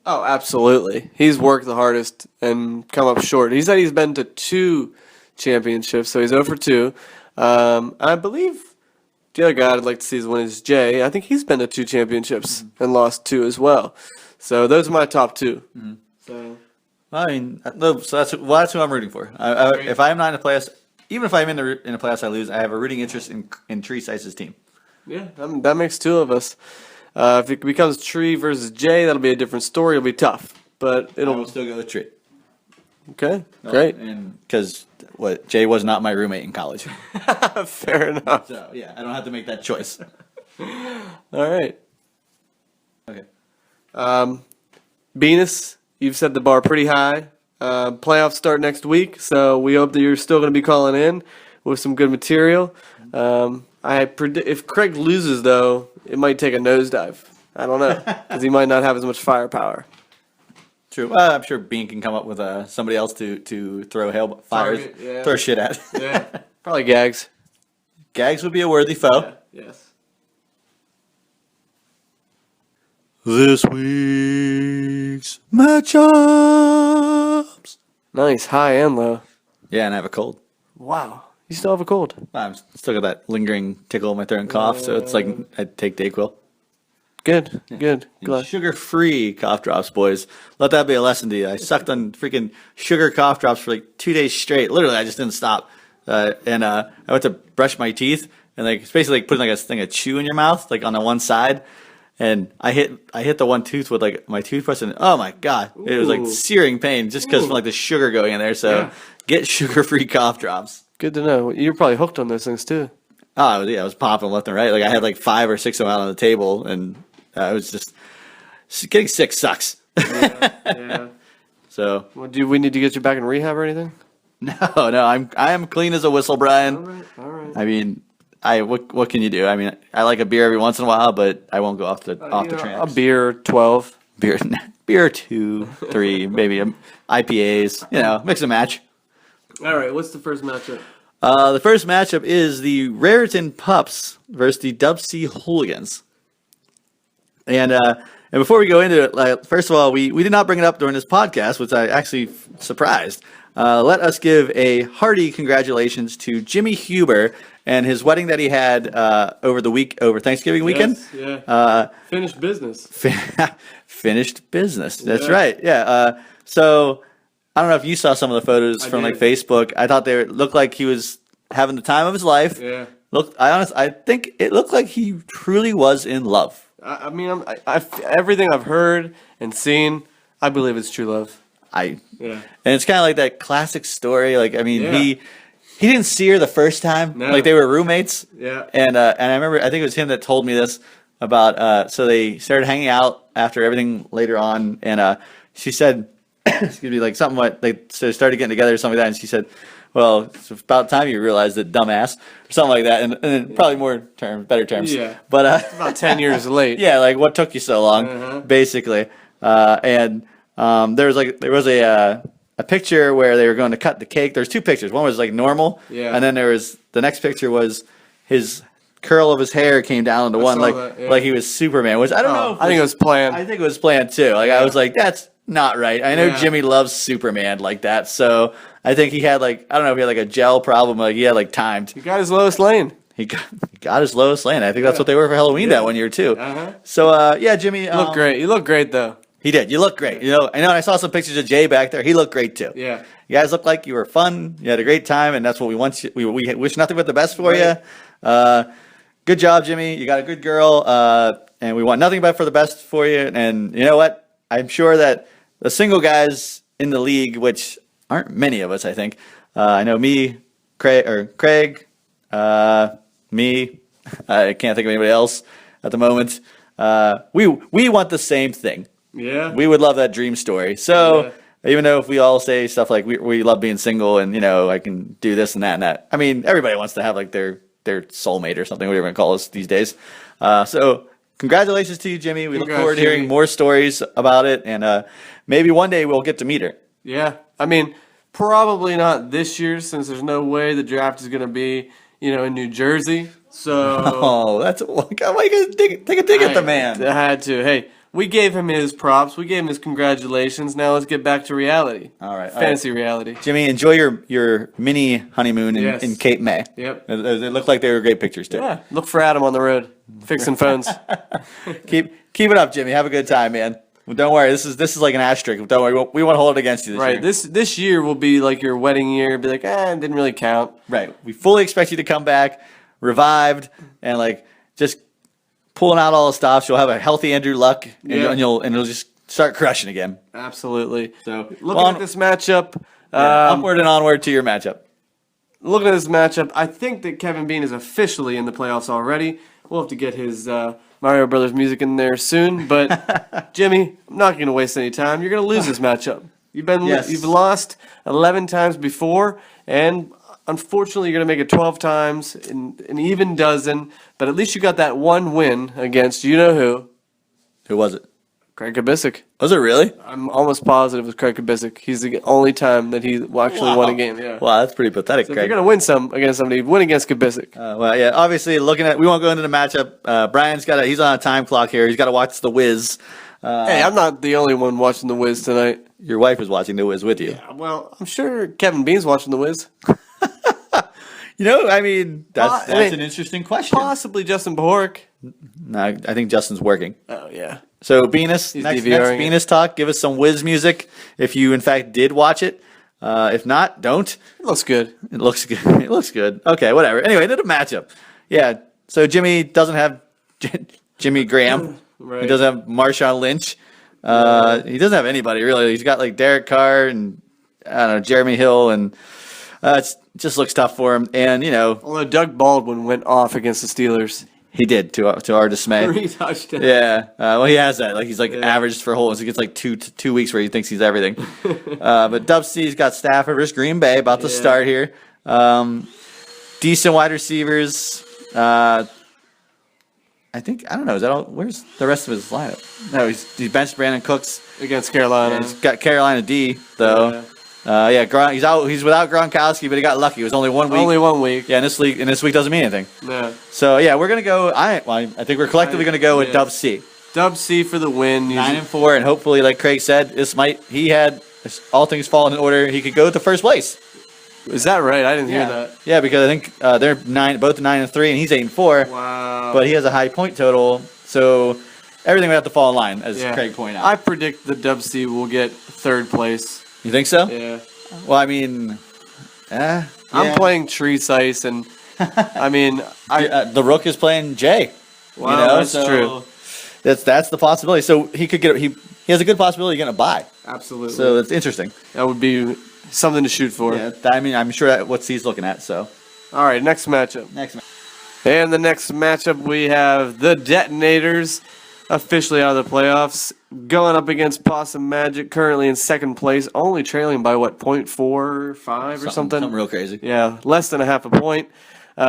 Oh, absolutely. He's worked the hardest and come up short. He said he's been to 2 championships, so he's 0 for 2. I believe the other guy I'd like to see win is Jay. I think he's been to 2 championships and lost 2 as well. So those are my top 2. So I mean, so that's who I'm rooting for. If I'm not in the playoffs, even if I'm in the playoffs, I lose. I have a rooting interest in Tree Sice's team. Yeah, that makes two of us. If it becomes Tree versus Jay, that'll be a different story. It'll be tough, but I it'll. will still go with Tree. Okay, great. And because Jay was not my roommate in college, Fair enough. so yeah, I don't have to make that choice. All right. Okay. Venus, you've set the bar pretty high. Playoffs start next week, so we hope that you're still going to be calling in with some good material. I predict if Craig loses, though, it might take a nosedive. I don't know because he might not have as much firepower. True. Well, I'm sure Bean can come up with somebody else to throw fires, Target, yeah. throw shit at. Yeah, probably Gags. Gags would be a worthy foe. Yes. This week's matchups. Nice, high and low. Yeah, and I have a cold. Wow, you still have a cold. I'm still got that lingering tickle in my throat and cough, so it's like I take Dayquil. Good, good. Glad. Sugar-free cough drops, boys. Let that be a lesson to you. I sucked on freaking sugar cough drops for like 2 days straight. Literally, I just didn't stop. And I went to brush my teeth, and like it's basically like putting like a thing of chew in your mouth, like on the one side. And I hit the one tooth with like my toothbrush, and oh my god, it was like Ooh. searing pain just because of like the sugar going in there. So Yeah. get sugar-free cough drops. Good to know. You're probably hooked on those things too. Oh yeah, I was popping left and right. Like I had like 5 or 6 of them out on the table, and I was just getting sick sucks. Yeah. So Well, do we need to get you back in rehab or anything? no, I am clean as a whistle, Brian. All right. I mean, what can you do? I mean, I like a beer every once in a while, but I won't go off the A tracks. beer 12. Beer 2, 3, maybe IPAs. You know, mix and match. All right. What's the first matchup? The first matchup is the Raritan Pups versus the Dub C Hooligans. And before we go into it, like, first of all, we did not bring it up during this podcast, which I actually surprised. Let us give a hearty congratulations to Jimmy Huber and his wedding that he had over Thanksgiving weekend. Yes, yeah. Finished business. Finished business. That's Yeah. right. Yeah. So I don't know if you saw some of the photos from like did. Facebook. I thought they looked like he was having the time of his life. Yeah. I think it looked like he truly was in love. I mean, everything I've heard and seen, I believe it's true love. Yeah. Yeah. And it's kind of like that classic story. Like, I mean, Yeah. he didn't see her the first time. No. Like they were roommates. Yeah. And I remember, I think it was him that told me this about. So they started hanging out after everything later on, and she said, excuse me, like something like they started getting together or something like that, and she said, "Well, it's about time you realized it, dumbass," or something like that, and then probably better terms. Yeah. But About 10 years late. yeah, like what took you so long, Uh-huh. basically. And there was a picture where they were going to cut the cake. There's 2 pictures. One was like normal, Yeah. and then there was the next picture was his curl of his hair came down into one, saw like that, yeah. like he was Superman. Which I don't know. If I think it was planned. I think it was planned too. Like I was like, that's not right. I know Yeah. Jimmy loves Superman like that, so I think he had like I don't know if he had like a gel problem. Like he had like timed. He got his lowest lane. He got his lowest lane. I think that's what they were for Halloween that one year too. Uh-huh. So yeah, Jimmy You look great. You look great, though. He did. You look great. I know. And I saw some pictures of Jay back there. He looked great too. Yeah. You guys looked like you were fun. You had a great time, and that's what we want. We wish nothing but the best for Right. you. Good job, Jimmy. You got a good girl, and we want nothing but for the best for you. And you know what? I'm sure that the single guys in the league, which aren't many of us, I think. I know me, Craig, me. I can't think of anybody else at the moment. We want the same thing. Yeah. We would love that dream story. So even though if we all say stuff like we love being single and I can do this and that and that. I mean, everybody wants to have like their soulmate or something, whatever you want to call us these days. So congratulations to you, Jimmy. We look Congrats, forward to hearing Jimmy. more stories about it, and maybe one day we'll get to meet her. Yeah. I mean, probably not this year since there's no way the draft is going to be, in New Jersey. So Oh, that's why you gotta take a dig at the man. I had to. Hey, we gave him his props. We gave him his congratulations. Now let's get back to reality. All right, all Fantasy reality. Jimmy, enjoy your mini honeymoon Yes. in Cape May. Yep. It looked like they were great pictures too. Yeah. Look for Adam on the road, fixing phones. Keep it up, Jimmy. Have a good time, man. Well, don't worry. This is like an asterisk. Don't worry. We won't hold it against you this Right. year. This year will be like your wedding year. Be like, it didn't really count. Right. We fully expect you to come back revived and like just pulling out all the stops. You'll have a healthy Andrew Luck, and, Yeah. and you'll just start crushing again. Absolutely. So Looking on- at this matchup, upward and onward to your matchup. looking at this matchup, I think that Kevin Bean is officially in the playoffs already. We'll have to get his Mario Brothers music in there soon. But Jimmy, I'm not going to waste any time. You're going to lose this matchup. Yes. You've lost 11 times before, and unfortunately, you're going to make it 12 times, an even dozen. But at least you got that one win against you know who, Who was it? Craig Kubisik. Was it really? I'm almost positive it was Craig Kubisik. He's the only time that he actually won a game. Yeah. Wow, that's pretty pathetic, So if Craig. you're going to win against somebody, win against Kubisik. Well, yeah. Obviously, we won't go into the matchup. Brian's he's on a time clock here. He's got to watch The Wiz. Hey, I'm not the only one watching The Wiz tonight. Your wife is watching The Wiz with you. Well, I'm sure Kevin Bean's watching The Wiz. I mean, that's an interesting question. Possibly Justin Bjork. No, I think Justin's working. Oh, yeah. So, Venus, He's next DVRing it. Venus talk. Give us some Wiz music if you, in fact, did watch it. If not, don't. It looks good. It looks good. It looks good. Okay, whatever. Anyway, into the matchup. Yeah. So Jimmy doesn't have Jimmy Graham. Right. He doesn't have Marshawn Lynch. He doesn't have anybody really. He's got like Derek Carr and I don't know Jeremy Hill, and it just looks tough for him. And Although Doug Baldwin went off against the Steelers. he did to our dismay. 3 touchdowns. Yeah. Well, he has that. Like he's averaged for holes. He gets like two weeks where he thinks he's everything. But Dub C's got Stafford versus Green Bay about to start here. Decent wide receivers. I don't know. Is that all? Where's the rest of his lineup? No, he benched Brandon Cooks. Against Carolina. He's got Carolina D though. He's out. He's without Gronkowski, but he got lucky. It was only 1 week. Only 1 week. Yeah, and this week doesn't mean anything. No. So yeah, we're gonna go. I think we're collectively gonna go with Dub C. Dub C for the win. 9-4, and hopefully, like Craig said, he had all things fall in order. He could go to first place. Is that right? I didn't hear that. Yeah, because I think they're both 9-3, and he's 8-4. Wow. But he has a high point total, so everything would have to fall in line, as Craig pointed out. I predict the Dub C will get 3rd place. You think so? Yeah. Well, I mean, I'm playing Tree Sice, and I mean, the Rook is playing Jay. Wow, that's true. That's the possibility. So he could he has a good possibility of getting a bye. Absolutely. So it's interesting. That would be something to shoot for. Yeah, I mean, I'm sure that's what he's looking at. So All right, next matchup. next match. And the next matchup, we have the Detonators, officially out of the playoffs, going up against Possum Magic, currently in 2nd place, only trailing by, 0.45 or something? Something real crazy. Yeah, less than a half a point. He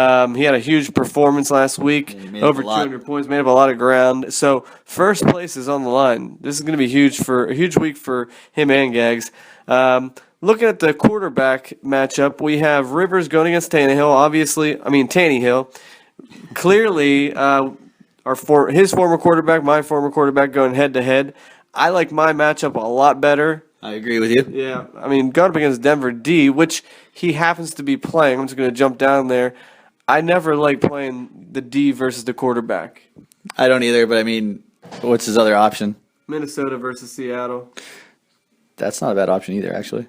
had a huge performance last week, he made up over a lot. 200 points, made up a lot of ground. So first place is on the line. This is going to be a huge week for him and Gags. Looking at the quarterback matchup, we have Rivers going against Tannehill. Clearly, his former quarterback, my former quarterback, going head to head. I like my matchup a lot better. I agree with you. Yeah, I mean, going up against Denver D, which he happens to be playing. I'm just going to jump down there. I never like playing the D versus the quarterback. I don't either, but I mean, what's his other option? Minnesota versus Seattle. That's not a bad option either, actually.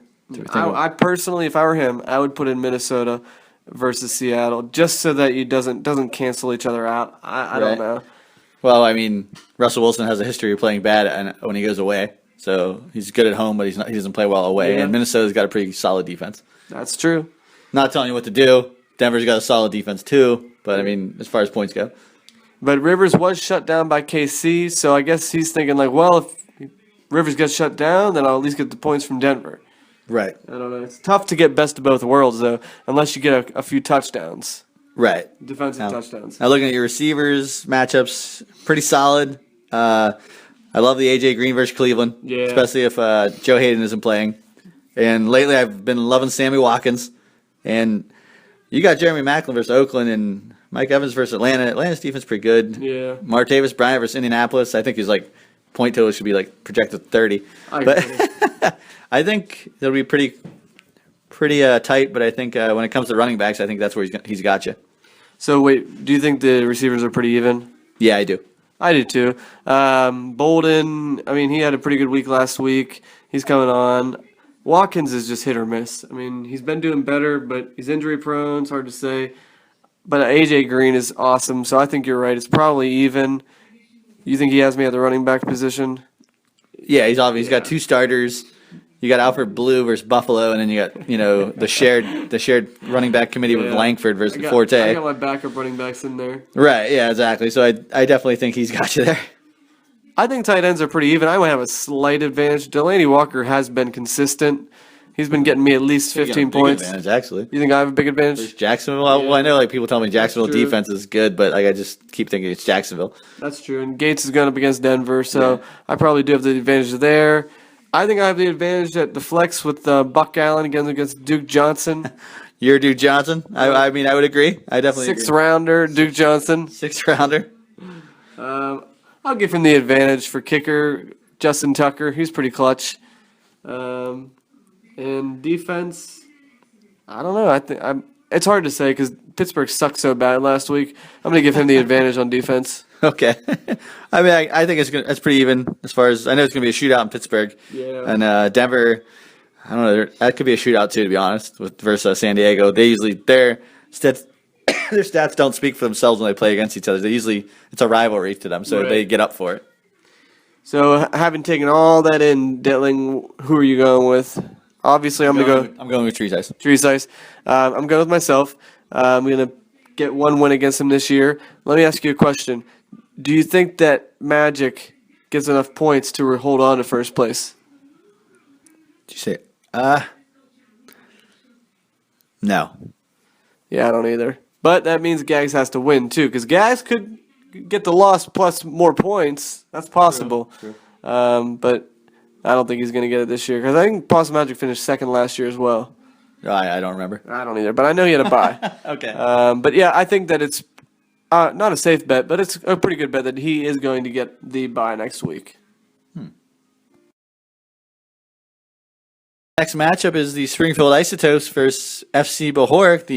I personally, if I were him, I would put in Minnesota versus Seattle just so that it doesn't cancel each other out. I don't know. Well, I mean, Russell Wilson has a history of playing bad when he goes away. So he's good at home, but he doesn't play well away. Yeah. And Minnesota's got a pretty solid defense. That's true. Not telling you what to do. Denver's got a solid defense too. But I mean, as far as points go, But Rivers was shut down by KC, so I guess he's thinking like, well, if Rivers gets shut down, then I'll at least get the points from Denver. right, I don't know. It's tough to get best of both worlds, though, unless you get a few touchdowns, right. defensive touchdowns. Now looking at your receivers matchups, pretty solid. I love the AJ Green versus Cleveland, Yeah. especially if Joe Hayden isn't playing. And lately, I've been loving Sammy Watkins. And you got Jeremy Maclin versus Oakland and Mike Evans versus Atlanta. Atlanta's defense pretty good. Yeah. Martavis Bryant versus Indianapolis. I think he's like point total should be like projected 30. I But agree. I think it'll be pretty tight. But I think when it comes to running backs, I think that's where he's got you. So wait, do you think the receivers are pretty even? Yeah, I do. I do too. Bolden, I mean, he had a pretty good week last week. He's coming on. Watkins is just hit or miss. I mean, he's been doing better, but he's injury prone. It's hard to say. But AJ Green is awesome, so I think you're right. It's probably even. You think he has me at the running back position? Yeah, he's obvious. He's got two starters. You got Alfred Blue versus Buffalo, and then you got the shared running back committee with Yeah. Langford versus I got Forte. my backup running backs in there. Right? Yeah, exactly. So I definitely think he's got you there. I think tight ends are pretty even. I might have a slight advantage. Delaney Walker has been consistent. He's been getting me at least 15 points. Advantage, actually. You think I have a big advantage? Jacksonville. Well, I know like people tell me Jacksonville true. defense is good, but like I just keep thinking it's Jacksonville. That's true. And Gates is going up against Denver, so I probably do have the advantage there. I think I have the advantage at the flex with Buck Allen against Duke Johnson. You're Duke Johnson. I mean, I would agree. I definitely Sixth agree. rounder, Duke Johnson. Sixth rounder. I'll give him the advantage for kicker, Justin Tucker. He's pretty clutch. And defense, I don't know. I think it's hard to say because Pittsburgh sucked so bad last week. I'm going to give him the advantage on defense. Okay. I mean, I think it's pretty even as far as I know. It's going to be a shootout in Pittsburgh. Yeah. And Denver, I don't know. That could be a shootout too, to be honest, versus San Diego. They usually their stats don't speak for themselves when they play against each other. It's a rivalry to them, so Right. they get up for it. So having taken all that in, Detling, who are you going with? Obviously, I'm going to go I'm going with Trees Ice. Trees Ice. I'm going with myself. I'm going to get one win against him this year. Let me ask you a question. Do you think that Magic gets enough points to hold on to first place? Did you say? No. Yeah, I don't either. But that means Gags has to win, too, because Gags could get the loss plus more points. That's possible. True. But I don't think he's going to get it this year, because I think Boston Magic finished second last year as well. I don't remember. I don't either, but I know he had a bye. Okay. But yeah, I think that it's not a safe bet, but it's a pretty good bet that he is going to get the bye next week. Next matchup is the Springfield Isotopes versus FC Bohoric,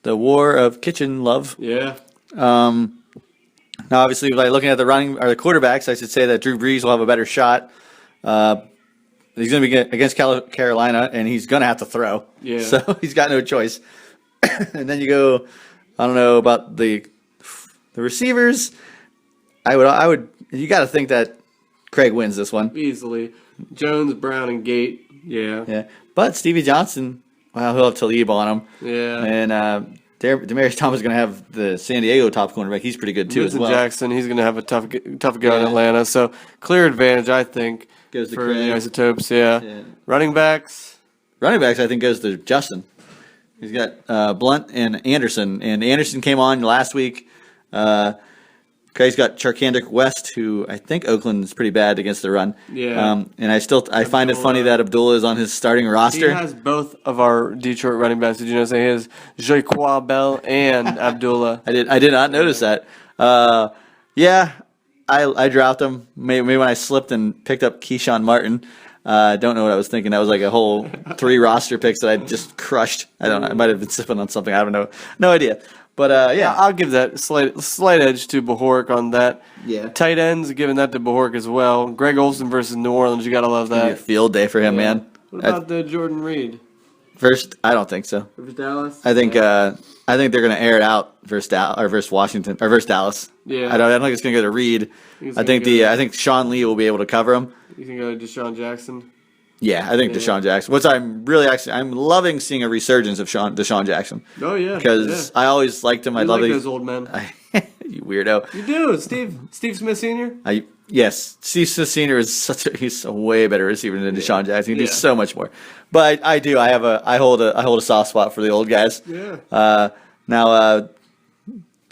the war of kitchen love. Yeah. Now, obviously, by looking at the quarterbacks, I should say that Drew Brees will have a better shot. He's going to be against Carolina, and he's going to have to throw. Yeah. So he's got no choice. And then you go, I don't know about the receivers. I would. You got to think that Craig wins this one. Easily. Jones, Brown, and Gate. Yeah. Yeah. But Stevie Johnson, well, he'll have Talib on him. Yeah. And Demaryius Thomas is going to have the San Diego top cornerback. He's pretty good too as Newton well. Jackson, he's going to have a tough go in Yeah. Atlanta. So clear advantage, I think, Goes to for Craig. the Isotopes. Yeah. Yeah. Running backs. Running backs, I think, goes to Justin. He's got Blunt and Anderson. And Anderson came on last week. Craig's got Charkandrick West, who I think Oakland is pretty bad against the run. Yeah. And I find it funny that Abdullah is on his starting He roster. has both of our Detroit running backs. Did you know? He has Joiqua Bell and Abdullah. I did not notice that. Yeah, I dropped him. Maybe when I slipped and picked up Keyshawn Martin. Don't know what I was thinking. That was like a whole 3 roster picks that I just crushed. I don't know. I might have been sipping on something. I don't know. No idea. But yeah. I'll give that slight edge to Bohoric on that. Yeah. Tight ends, giving that to Bohoric as well. Greg Olson versus New Orleans, you gotta love It'll be a that. field day for him, man. What about the Jordan Reed First, I don't think so. versus Dallas? I think they're going to air it out versus Washington or versus Dallas. Yeah. I don't think it's going to go to Reed. It's I gonna think go- I think Sean Lee will be able to cover him. You can go to Deshaun Jackson. Yeah, I think Deshaun Jackson. I'm loving seeing a resurgence of Deshaun Jackson Oh yeah, because I always liked him. I You love like that those old men. you weirdo. You do, Steve Smith Sr. Yes, Steve Smith Sr. is he's a way better receiver than Deshaun Jackson. He can do Yeah. so much more. But I hold a soft spot for the old guys. Yeah. Now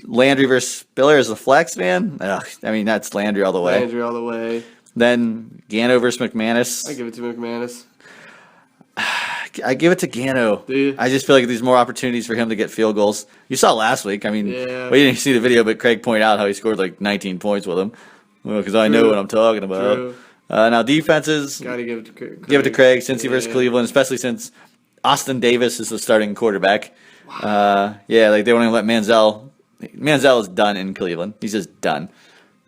Landry versus Spiller is the flex, man. Ugh, I mean that's Landry all the way. Landry all the way. Then Gano versus McManus. I give it to McManus. I give it to Gano. Do you? I just feel like there's more opportunities for him to get field goals. You saw last week. I mean, Yeah. well, you didn't see the video, but Craig pointed out how he scored like 19 points with him. Well, because I know True. what I'm talking about. True. Now defenses, Gotta give it to Craig. give it to Craig, Cincy versus Yeah. Cleveland, especially since Austin Davis is the starting quarterback. Yeah, like they want to let Manziel. Manziel is done in Cleveland. He's just done.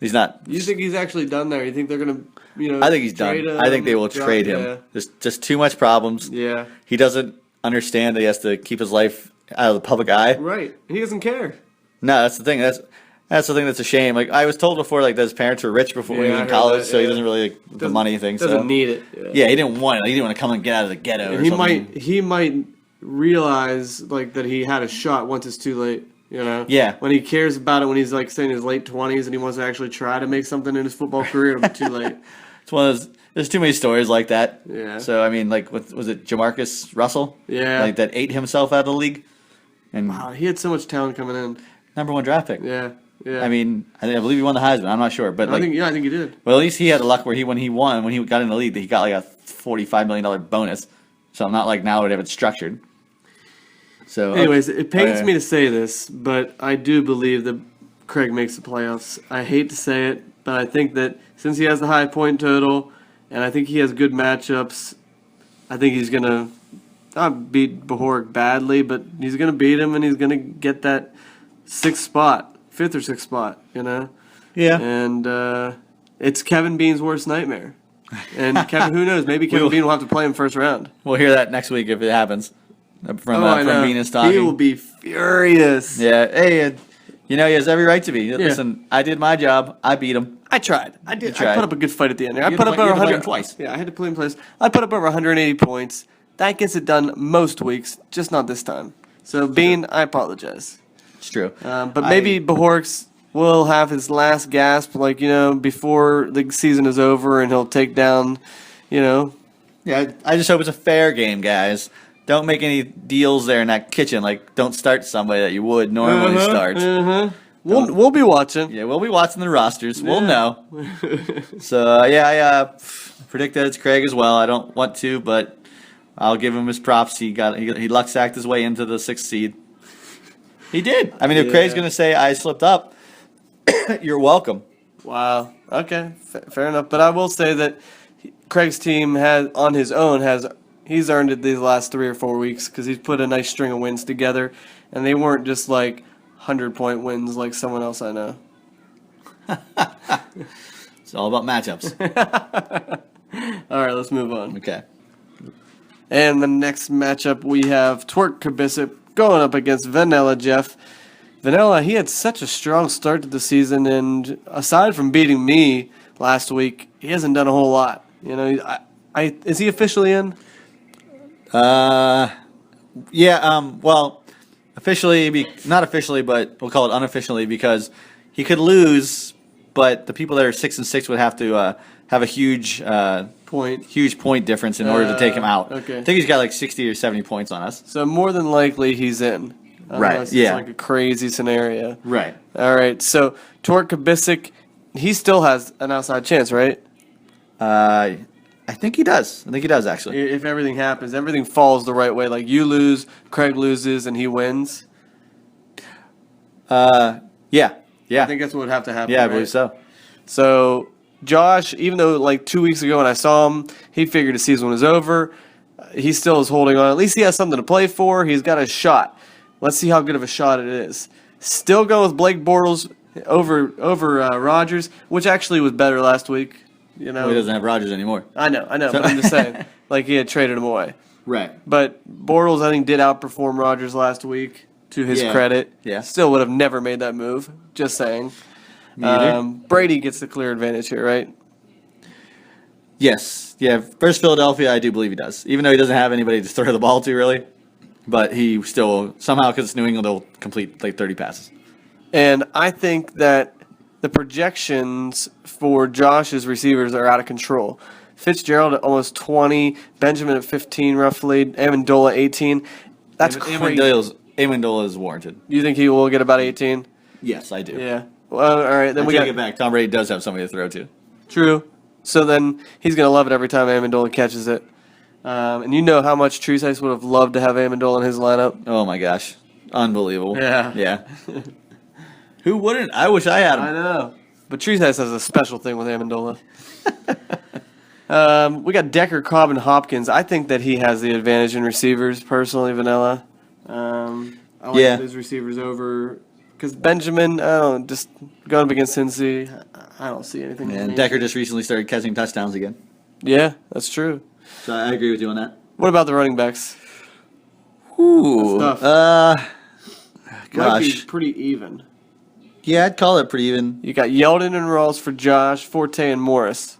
He's not. You think he's actually done there? You think they're gonna, I think he's done. trade him, I think they will drop- trade him. Yeah. There's just too much problems. Yeah. He doesn't understand that he has to keep his life out of the public eye. Right. He doesn't care. No, that's the thing. That's the thing that's a shame. Like I was told before, like that his parents were rich before he Yeah, was I in heard college, that, so he yeah. doesn't really the money thing. Doesn't So need it. yeah, he didn't want it. Like, he didn't want to come and get out of the ghetto. And or something. he might realize like that he had a shot once it's too late. Yeah. When he cares about it, when he's like say in his late 20s and he wants to actually try to make something in his football career, it'll be too late. It's one of those. There's too many stories like that. Yeah. So I mean, like, was it Jamarcus Russell? Yeah. Like that ate himself out of the league, and Wow, he had so much talent coming in. #1 draft pick. Yeah. Yeah. I mean, I believe he won the Heisman. I'm not sure, but I like, think he did. well, at least he had the luck where when he got in the league, that he got like a $45 million bonus. So not like now would have it structured. So Anyways, it pains okay. me to say this, but I do believe that Craig makes the playoffs. I hate to say it, but I think that since he has the high point total, and I think he has good matchups, I think he's going to not beat Bohoric badly, but he's going to beat him, and he's going to get that fifth or sixth spot, yeah. And it's Kevin Bean's worst nightmare. And Kevin, who knows? Maybe Kevin Bean will have to play him first round. We'll hear that next week if it happens. From I know. Venus talking. He will be furious. Yeah. Hey, he has every right to be. Listen, I did my job. I beat him. I tried. I did. tried. I put up a good fight at the end there. I You put had up to play- over you had to play 100 him twice. Yeah, I had to play him twice. I put up over 180 points. That gets it done most weeks, just not this time. So Bean, I apologize. It's true. But maybe Bohorix will have his last gasp, before the season is over, and he'll take down, Yeah, I just hope it's a fair game, guys. Don't make any deals there in that kitchen. Like, don't start somebody that you would normally start. We'll be watching. Yeah, we'll be watching the rosters. We'll Yeah. know. So, I predict that it's Craig as well. I don't want to, but I'll give him his props. He luck sacked his way into the 6th seed. He did. I mean, if Craig's Yeah. going to say I slipped up, you're welcome. Wow. Okay. Fair enough. But I will say that Craig's team he's earned it these last 3 or 4 weeks because he's put a nice string of wins together, and they weren't just like 100-point wins like someone else I know. It's all about matchups. All right, let's move on. Okay. And the next matchup we have Twerk Kabisip going up against Vanilla Jeff. Vanilla, he had such a strong start to the season, and aside from beating me last week, he hasn't done a whole lot. Is he officially in? Well, officially, not officially, but we'll call it unofficially because he could lose, but the people that are 6-6 would have to have a huge point difference in order to take him out. Okay. I think he's got like 60 or 70 points on us. So more than likely he's in. Right, Unless yeah. It's like a crazy scenario. Right. All right. So Twerk Kabisik, he still has an outside chance, right? I think he does. I think he does actually. If everything happens, everything falls the right way. Like you lose, Craig loses, and he wins. Yeah. I think that's what would have to happen. Yeah, I right? believe so. So Josh, even though like 2 weeks ago when I saw him, he figured his season was over. He still is holding on. At least he has something to play for. He's got a shot. Let's see how good of a shot it is. Still going with Blake Bortles over Rodgers, which actually was better last week. Well, he doesn't have Rodgers anymore. I know, but I'm just saying, like he had traded him away. Right. But Bortles, I think, did outperform Rodgers last week, to his credit. Yeah. Still would have never made that move. Just saying. Me either. Brady gets the clear advantage here, right? Yes. Yeah. First Philadelphia, I do believe he does. Even though he doesn't have anybody to throw the ball to, really. But he still, somehow, because it's New England, they'll complete like 30 passes. And I think that the projections for Josh's receivers are out of control. Fitzgerald at almost 20, Benjamin at 15 roughly, Amendola 18. That's crazy. Amendola is warranted. You think he will get about 18? Yes, I do. Yeah. Well, all right. Then I we take got it back. Tom Brady does have somebody to throw to. True. So then he's going to love it every time Amendola catches it. And you know how much Tresize would have loved to have Amendola in his lineup. Oh my gosh, unbelievable. Yeah. Yeah. Who wouldn't? I wish I had him. I know. But Tresize has a special thing with Amendola. We got Decker, Cobb, and Hopkins. I think that he has the advantage in receivers, personally, Vanilla. I like Yeah. his receivers over Because Benjamin, I don't just going up against Cincy, I don't see anything. And Decker just recently started catching touchdowns again. Yeah, that's true. So I agree with you on that. What about the running backs? Ooh. That's tough. Might be Gosh. pretty even. Yeah, I'd call it pretty even. You got Yeldon and Rawls for Josh, Forte and Morris.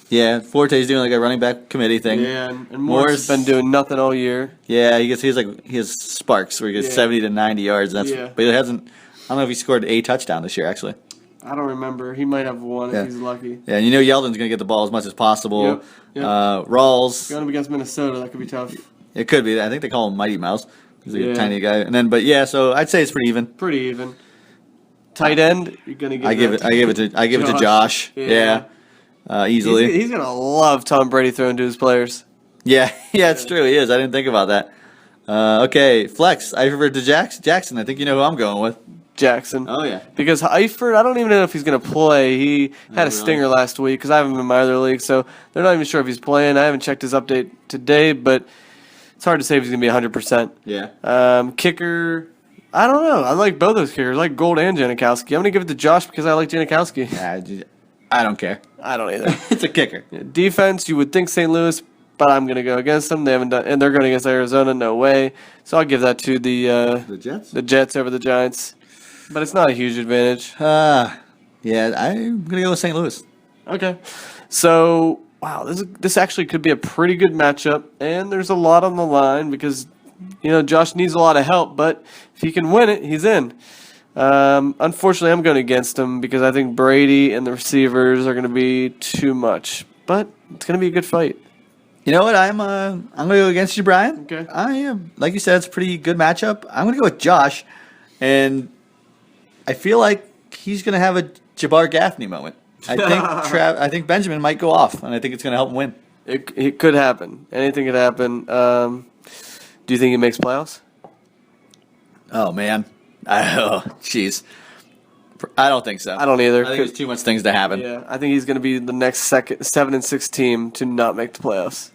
Yeah, Forte's doing like a running back committee thing. Yeah, and Morris has been doing nothing all year. Yeah, he has sparks where he gets Yeah. 70 to 90 yards. And that's Yeah. but he hasn't. I don't know if he scored a touchdown this year actually. I don't remember. He might have one Yeah. if he's lucky. Yeah, and you know Yeldon's gonna get the ball as much as possible. Yep, yep. Rawls, Going up against Minnesota, that could be tough. it could be. I think they call him Mighty Mouse. He's like Yeah. a tiny guy. And then, but yeah, so I'd say it's pretty even. Pretty even. Tight end, you're gonna give. I give it to Josh. Yeah, easily. He's gonna love Tom Brady throwing to his players. Yeah, yeah, it's true. He is. I didn't think about that. Okay, flex. Eifert to Jackson. I think you know who I'm going with. Jackson. Oh yeah. Because Eifert, I don't even know if he's going to play. He had a really? stinger last week because I have him in my other league, so they're not even sure if he's playing. I haven't checked his update today, but it's hard to say if he's going to be 100%. Yeah. Kicker, I don't know. I like both those kickers. I like Gold and Janikowski. I'm going to give it to Josh because I like Janikowski. I don't care. I don't either. It's a kicker. Defense, you would think St. Louis, but I'm going to go against them. They haven't done, and they're going against Arizona. No way. So I'll give that to The Jets. the Jets over the Giants. But it's not a huge advantage. Yeah, I'm gonna go with St. Louis. Okay. So, wow, this actually could be a pretty good matchup, and there's a lot on the line because, Josh needs a lot of help, but if he can win it, he's in. Unfortunately, I'm going against him because I think Brady and the receivers are going to be too much, but it's going to be a good fight. You know what? I'm gonna go against you, Brian. Okay. I am, like you said, it's a pretty good matchup. I'm gonna go with Josh, and I feel like he's gonna have a Jabbar Gaffney moment. I think I think Benjamin might go off, and I think it's gonna help him win. It could happen. Anything could happen. Do you think he makes playoffs? Oh man. Jeez. I don't think so. I don't either. I think there's too much things to happen. Yeah, I think he's going to be the next 7-6 team to not make the playoffs.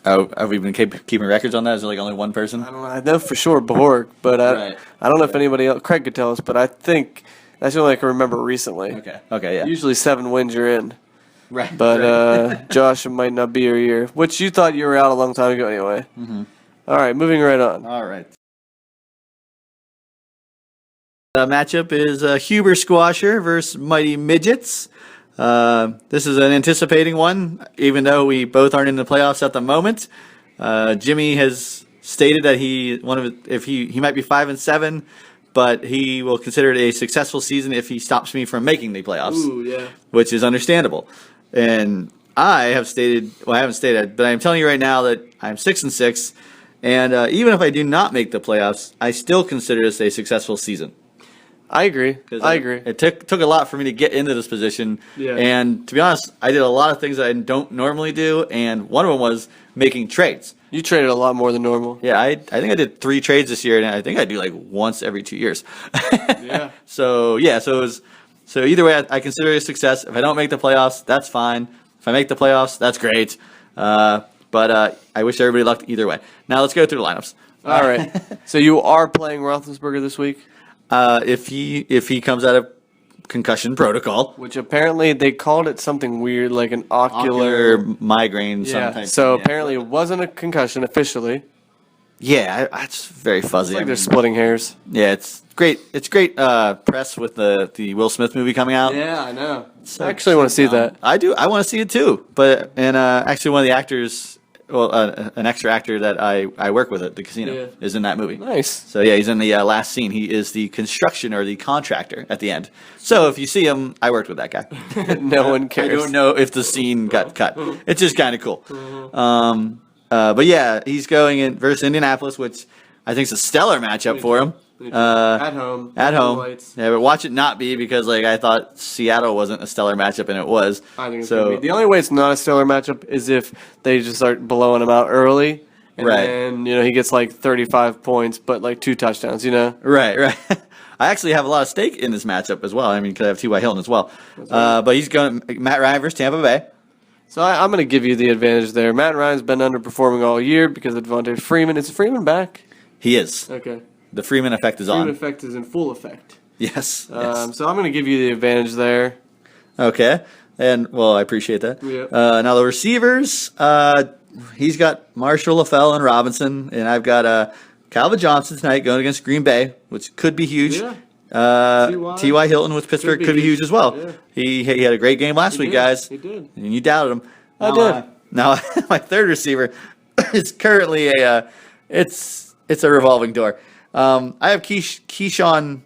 Oh, have we been keeping records on that? Is there like only one person? I don't know. I know for sure Borg, but Right. I don't know if anybody else. Craig could tell us, but I think that's the only I can remember recently. Okay, yeah. Usually 7 wins you're in, Right. but Josh, it might not be your year. Which you thought you were out a long time ago anyway. Mm-hmm. All right, moving right on. All right. The matchup is Huber Squasher versus Mighty Midgets. This is an anticipating one, even though we both aren't in the playoffs at the moment. Jimmy has stated that he might be 5-7, but he will consider it a successful season if he stops me from making the playoffs. Ooh, yeah. Which is understandable. And I haven't stated, but I'm telling you right now that I'm 6-6, and even if I do not make the playoffs, I still consider this a successful season. I agree. I agree. It took a lot for me to get into this position. Yeah. And to be honest, I did a lot of things that I don't normally do, and one of them was making trades. You traded a lot more than normal. Yeah, I think I did 3 trades this year, and I think I do like once every 2 years. Yeah. So either way, I consider it a success. If I don't make the playoffs, that's fine. If I make the playoffs, that's great. But I wish everybody luck either way. Now let's go through the lineups. All right. So you are playing Roethlisberger this week? If he comes out of concussion protocol, Which apparently they called it something weird, like an ocular. migraine, Yeah. sometimes. So apparently it wasn't a concussion officially. yeah, it's very fuzzy. It's like I they're mean, splitting hairs. yeah, it's great. It's great press with the Will Smith movie coming out. Yeah, I know. So- I actually want to see that. I do. I want to see it too. But actually, one of the actors, an extra actor that I work with at the casino, Yeah. is in that movie. Nice. So yeah, he's in the last scene. He is the construction or the contractor at the end. So if you see him, I worked with that guy. No one I cares. don't know if the scene got cut. It's just kind of cool. But yeah, he's going in versus Indianapolis, which I think is a stellar matchup for him. At home. At home. Lights. Yeah, but watch it not be because I thought Seattle wasn't a stellar matchup and it was. I think it's so. gonna be. The only way it's not a stellar matchup is if they just start blowing him out early. And Right. then, he gets like 35 points, but like 2 touchdowns, Right. I actually have a lot of stake in this matchup as well. I mean, because I have T.Y. Hilton as well. But he's going Matt Ryan versus Tampa Bay. So I'm going to give you the advantage there. Matt Ryan's been underperforming all year because of Devontae Freeman. Is Freeman back? He is. Okay. The Freeman effect is Freeman on. effect is in full effect. Yes. So I'm going to give you the advantage there. Okay. And, well, I appreciate that. Yep. Now, the receivers, he's got Marshall, LaFell, and Robinson. And I've got Calvin Johnson tonight going against Green Bay, which could be huge. Yeah. T.Y. Hilton with Pittsburgh could be huge as well. Yeah. He had a great game last week, guys. He did. And you doubted him. I did. Now, my third receiver is currently it's a revolving door. I have Keshawn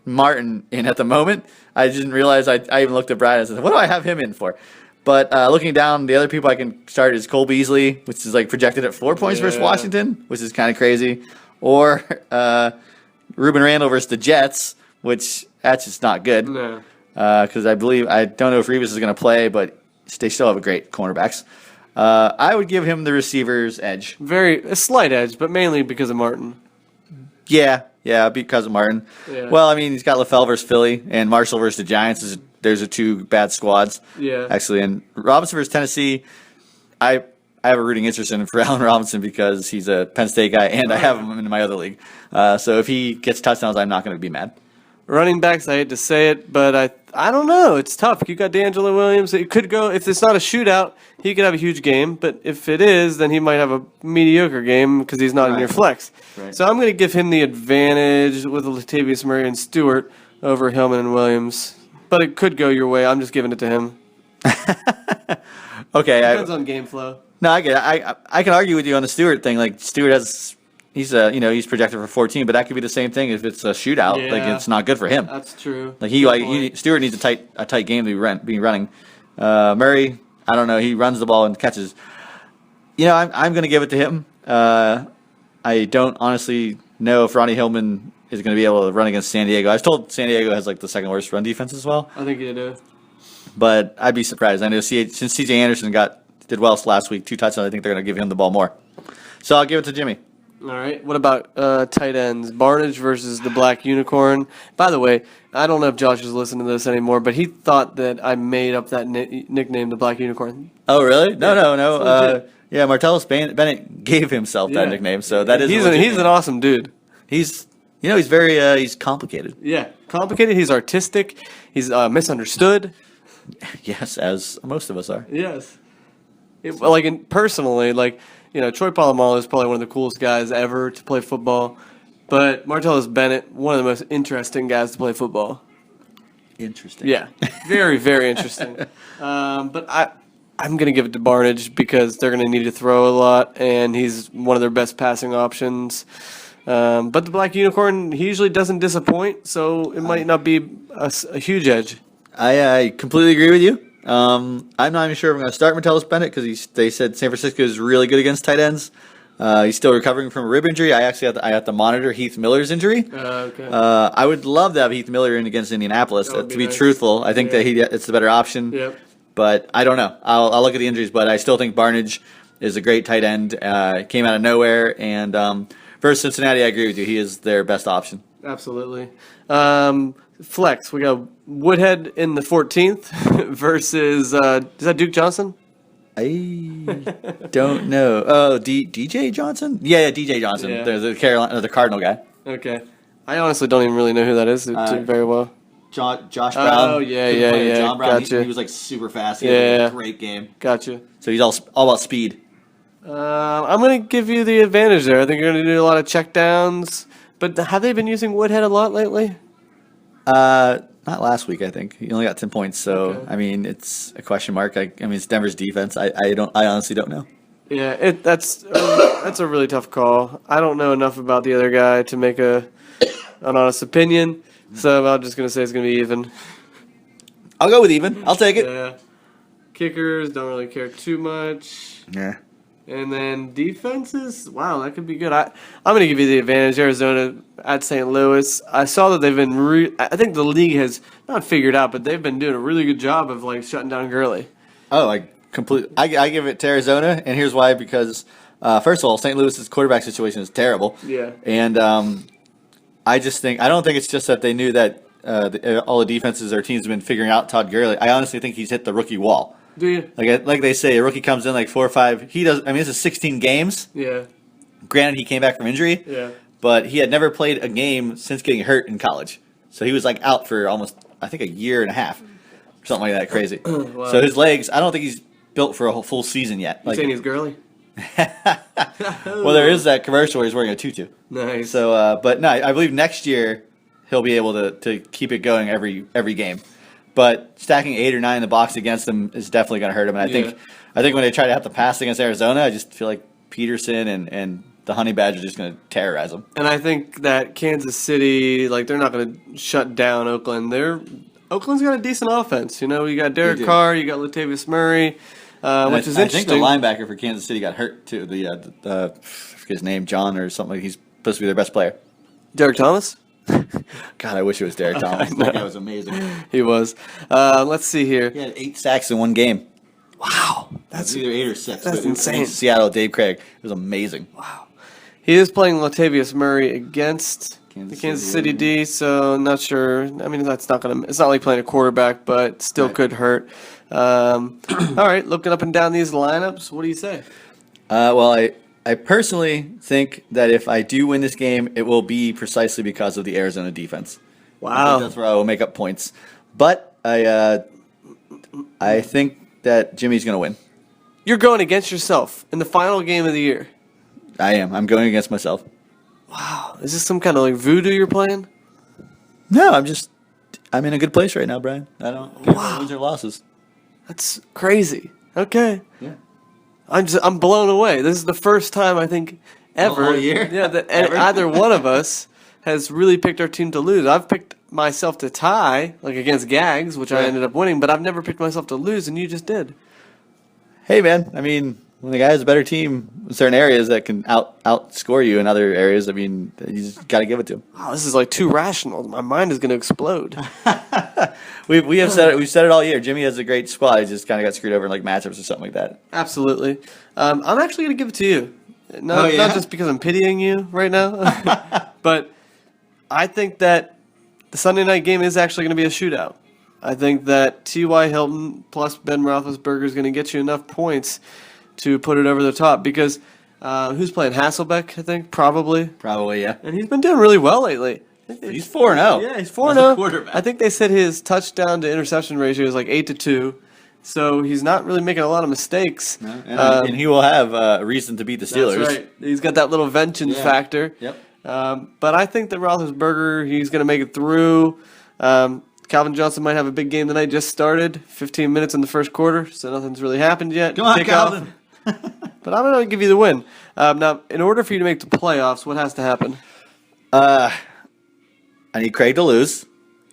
Martin in at the moment. I didn't realize I even looked at Brad and said, what do I have him in for? But looking down, the other people I can start is Cole Beasley, which is like projected at 4 points versus Washington, which is kind of crazy. Or Ruben Randall versus the Jets, which that's just not good. No. Because I don't know if Revis is going to play, but they still have a great cornerbacks. I would give him the receiver's edge. A slight edge, but mainly because of Martin. Yeah, because of Martin. Yeah. Well, I mean, he's got LaFell versus Philly and Marshall versus the Giants. There's the two bad squads. Yeah. Actually, and Robinson versus Tennessee, I have a rooting interest in for Allen Robinson because he's a Penn State guy, and I have him in my other league. So if he gets touchdowns, I'm not going to be mad. Running backs, I hate to say it, but I don't know. It's tough. You got D'Angelo Williams. It could go, if it's not a shootout, he could have a huge game. But if it is, then he might have a mediocre game because he's not in your flex. Right. So I'm going to give him the advantage with Latavius Murray and Stewart over Hillman and Williams. But it could go your way. I'm just giving it to him. Okay. Depends on game flow. No, I get it. I can argue with you on the Stewart thing. Like, Stewart has... He's projected for 14, but that could be the same thing if it's a shootout. Yeah. Like, it's not good for him. That's true. Like Good Stewart needs a tight game to be running. Murray, I don't know. He runs the ball and catches. I'm going to give it to him. I don't honestly know if Ronnie Hillman is going to be able to run against San Diego. I was told San Diego has like the second worst run defense as well, I think you do. but I'd be surprised. I know since C.J. Anderson did well last week, 2 touchdowns. I think they're going to give him the ball more. So I'll give it to Jimmy. All right. What about tight ends? Barnage versus the Black Unicorn. By the way, I don't know if Josh is listening to this anymore, but he thought that I made up that nickname, the Black Unicorn. Oh, really? No. legit. Yeah, Martellus Bennett gave himself that nickname, so that is. He's an awesome dude. He's very he's complicated. Yeah, complicated. He's artistic. He's misunderstood. Yes, as most of us are. Yes. Personally, Troy Polamalu is probably one of the coolest guys ever to play football. But Martellus Bennett, one of the most interesting guys to play football. Interesting. Yeah, very, very interesting. But I'm going to give it to Barnage because they're going to need to throw a lot, and he's one of their best passing options. But the Black Unicorn, he usually doesn't disappoint, so it might not be a huge edge. I completely agree with you. I'm not even sure if I'm going to start Martellus Bennett because they said San Francisco is really good against tight ends. He's still recovering from a rib injury. I have to monitor Heath Miller's injury. Okay. I would love to have Heath Miller in against Indianapolis. That would To be be nice. truthful, I think that it's the better option. Yep. But I don't know. I'll look at the injuries, but I still think Barnage is a great tight end. Came out of nowhere, and versus Cincinnati, I agree with you. He is their best option. Absolutely. Flex, we got Woodhead in the 14th versus, is that Duke Johnson? I don't know. Oh, DJ Johnson? Yeah, DJ Johnson. Yeah. There's the Cardinal guy. Okay. I honestly don't even really know who that is very well. Josh Brown. Oh, yeah, Couldn't yeah, play with yeah. John Brown. Gotcha. He was like super fast. He had Yeah. a great game. Gotcha. So he's all about speed. I'm going to give you the advantage there. I think you're going to do a lot of checkdowns. But have they been using Woodhead a lot lately? Not last week, I think. He only got 10 points. So Okay. I mean, it's a question mark. I mean, it's Denver's defense. I honestly don't know. Yeah, that's a really tough call. I don't know enough about the other guy to make an honest opinion. So I'm just going to say it's going to be even. I'll go with even. I'll take it. Yeah. Kickers, don't really care too much. Yeah. And then defenses, wow, that could be good. I'm going to give you the advantage. Arizona at St. Louis. I saw that they've been. I think the league has not figured out, but they've been doing a really good job of shutting down Gurley. Oh, I give it to Arizona, and here's why. Because first of all, St. Louis's quarterback situation is terrible. Yeah. And I don't think it's just that they knew that all the defenses or teams have been figuring out Todd Gurley. I honestly think he's hit the rookie wall. Do you? Like they say, a rookie comes in like 4 or 5. He does. I mean, this is 16 games. Yeah. Granted, he came back from injury. Yeah. But he had never played a game since getting hurt in college. So he was like out for almost, I think, a year and a half, something like that. Crazy. Wow. So his legs, I don't think he's built for a whole full season yet. You saying he's girly? Well, there is that commercial where he's wearing a tutu. Nice. So, but no, I believe next year he'll be able to keep it going every game. But stacking 8 or 9 in the box against him is definitely going to hurt him. And I think when they try to have to pass against Arizona, I just feel like Peterson and the Honey Badger are just going to terrorize them. And I think that Kansas City, like, they're not going to shut down Oakland. Oakland's got a decent offense. You know, you got Derek Carr, you got Latavius Murray, which is interesting. I think the linebacker for Kansas City got hurt too. I forget his name, John or something. He's supposed to be their best player. Derek Thomas? God, I wish it was Derek Thomas. That guy was amazing. He was. Let's see here. He had 8 sacks in one game. Wow. That's either 8 or 6. That's insane. Seattle, Dave Craig. It was amazing. Wow. He is playing Latavius Murray against the Kansas City D, so I'm not sure. I mean, it's not like playing a quarterback, but still could hurt. All right, looking up and down these lineups, what do you say? Well, I personally think that if I do win this game, it will be precisely because of the Arizona defense. Wow. I think that's where I will make up points. But I think that Jimmy's going to win. You're going against yourself in the final game of the year. I am. I'm going against myself. Wow. Is this some kind of like voodoo you're playing? No, I'm in a good place right now, Brian. I don't care about wins or losses. That's crazy. Okay. Yeah. I'm blown away. This is the first time I think ever. All year? Yeah, that either one of us has really picked our team to lose. I've picked myself to tie, like against Gags, which I ended up winning, but I've never picked myself to lose, and you just did. Hey, man. I mean, when the guy has a better team in certain areas that can outscore you in other areas, I mean, you just got to give it to him. Wow, this is like too rational. My mind is going to explode. We have said it. We've said it all year. Jimmy has a great squad. He just kind of got screwed over in like matchups or something like that. Absolutely. I'm actually going to give it to you. Not just because I'm pitying you right now, but I think that the Sunday night game is actually going to be a shootout. I think that T.Y. Hilton plus Ben Roethlisberger is going to get you enough points to put it over the top because who's playing? Hasselbeck, I think, probably. Probably, yeah. And he's been doing really well lately. He's 4-0. Yeah, he's 4-0. I think they said his touchdown to interception ratio is like 8-2. So he's not really making a lot of mistakes. No, and he will have a reason to beat the Steelers. That's right. He's got that little vengeance factor. Yep. But I think that Roethlisberger, he's going to make it through. Calvin Johnson might have a big game tonight. Just started 15 minutes in the first quarter, so nothing's really happened yet. Come on, Calvin. But I'm going to give you the win. Now, in order for you to make the playoffs, what has to happen? I need Craig to lose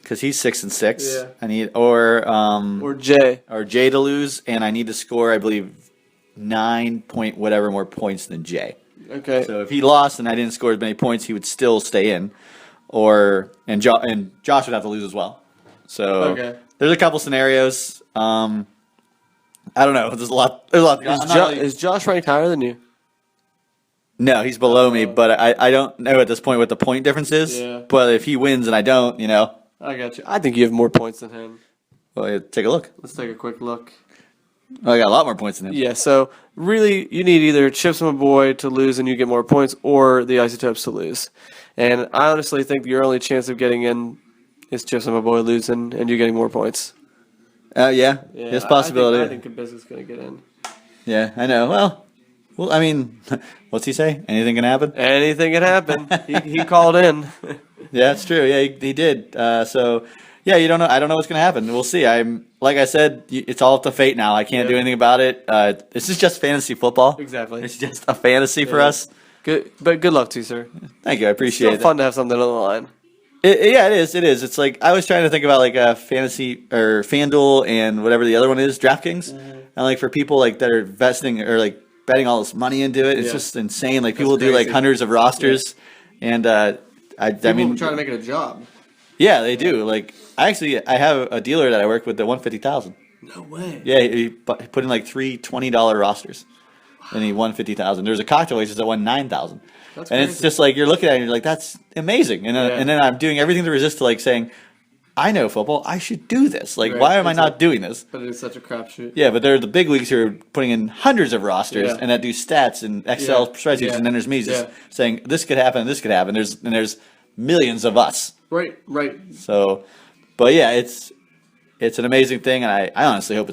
because he's 6-6. Yeah. I need or Jay to lose, and I need to score, I believe, 9 point whatever more points than Jay. Okay. So if he lost and I didn't score as many points, he would still stay in, and Josh would have to lose as well. So there's a couple scenarios. I don't know. There's a lot. Is Josh ranked higher than you? No, he's below me, but I don't know at this point what the point difference is. Yeah. But if he wins and I don't, I got you. I think you have more points than him. Well, yeah, take a look. Let's take a quick look. Oh, I got a lot more points than him. Yeah, so really you need either Chips My Boy to lose and you get more points or the Isotopes to lose. And I honestly think your only chance of getting in is Chips My Boy losing and you getting more points. Yeah, it's a possibility. I think Kabisic's going to get in. Yeah, I know. Well, I mean, what's he say? Anything can happen? Anything can happen. He called in. Yeah, it's true. Yeah, he did. So, yeah, you don't know. I don't know what's going to happen. We'll see. Like I said, it's all up to fate now. I can't do anything about it. This is just fantasy football. Exactly. It's just a fantasy for us. Good luck to you, sir. Thank you. I appreciate it. It's fun to have something on the line. Yeah, it is. It is. It's like I was trying to think about like a fantasy or FanDuel and whatever the other one is, DraftKings, and like for people like that are investing or like betting all this money into it, it's just insane. Like people do like hundreds of rosters, and I mean, trying to make it a job. Yeah, they do. Like I have a dealer that I work with that won $50,000. No way. Yeah, he put in like three $20 rosters, and he won $50,000. There's a cocktail waitress that won $9,000. And crazy. it's just like you're looking at it and you're like, that's amazing. And then I'm doing everything to resist to like saying, I know football, I should do this. Like, why am I not doing this? But it's such a crapshoot. Yeah, but they're the big leagues who are putting in hundreds of rosters and that do stats and Excel spreadsheets, and then there's me just saying this could happen, this could happen. There's millions of us Right. So, but yeah, it's an amazing thing, and I honestly hope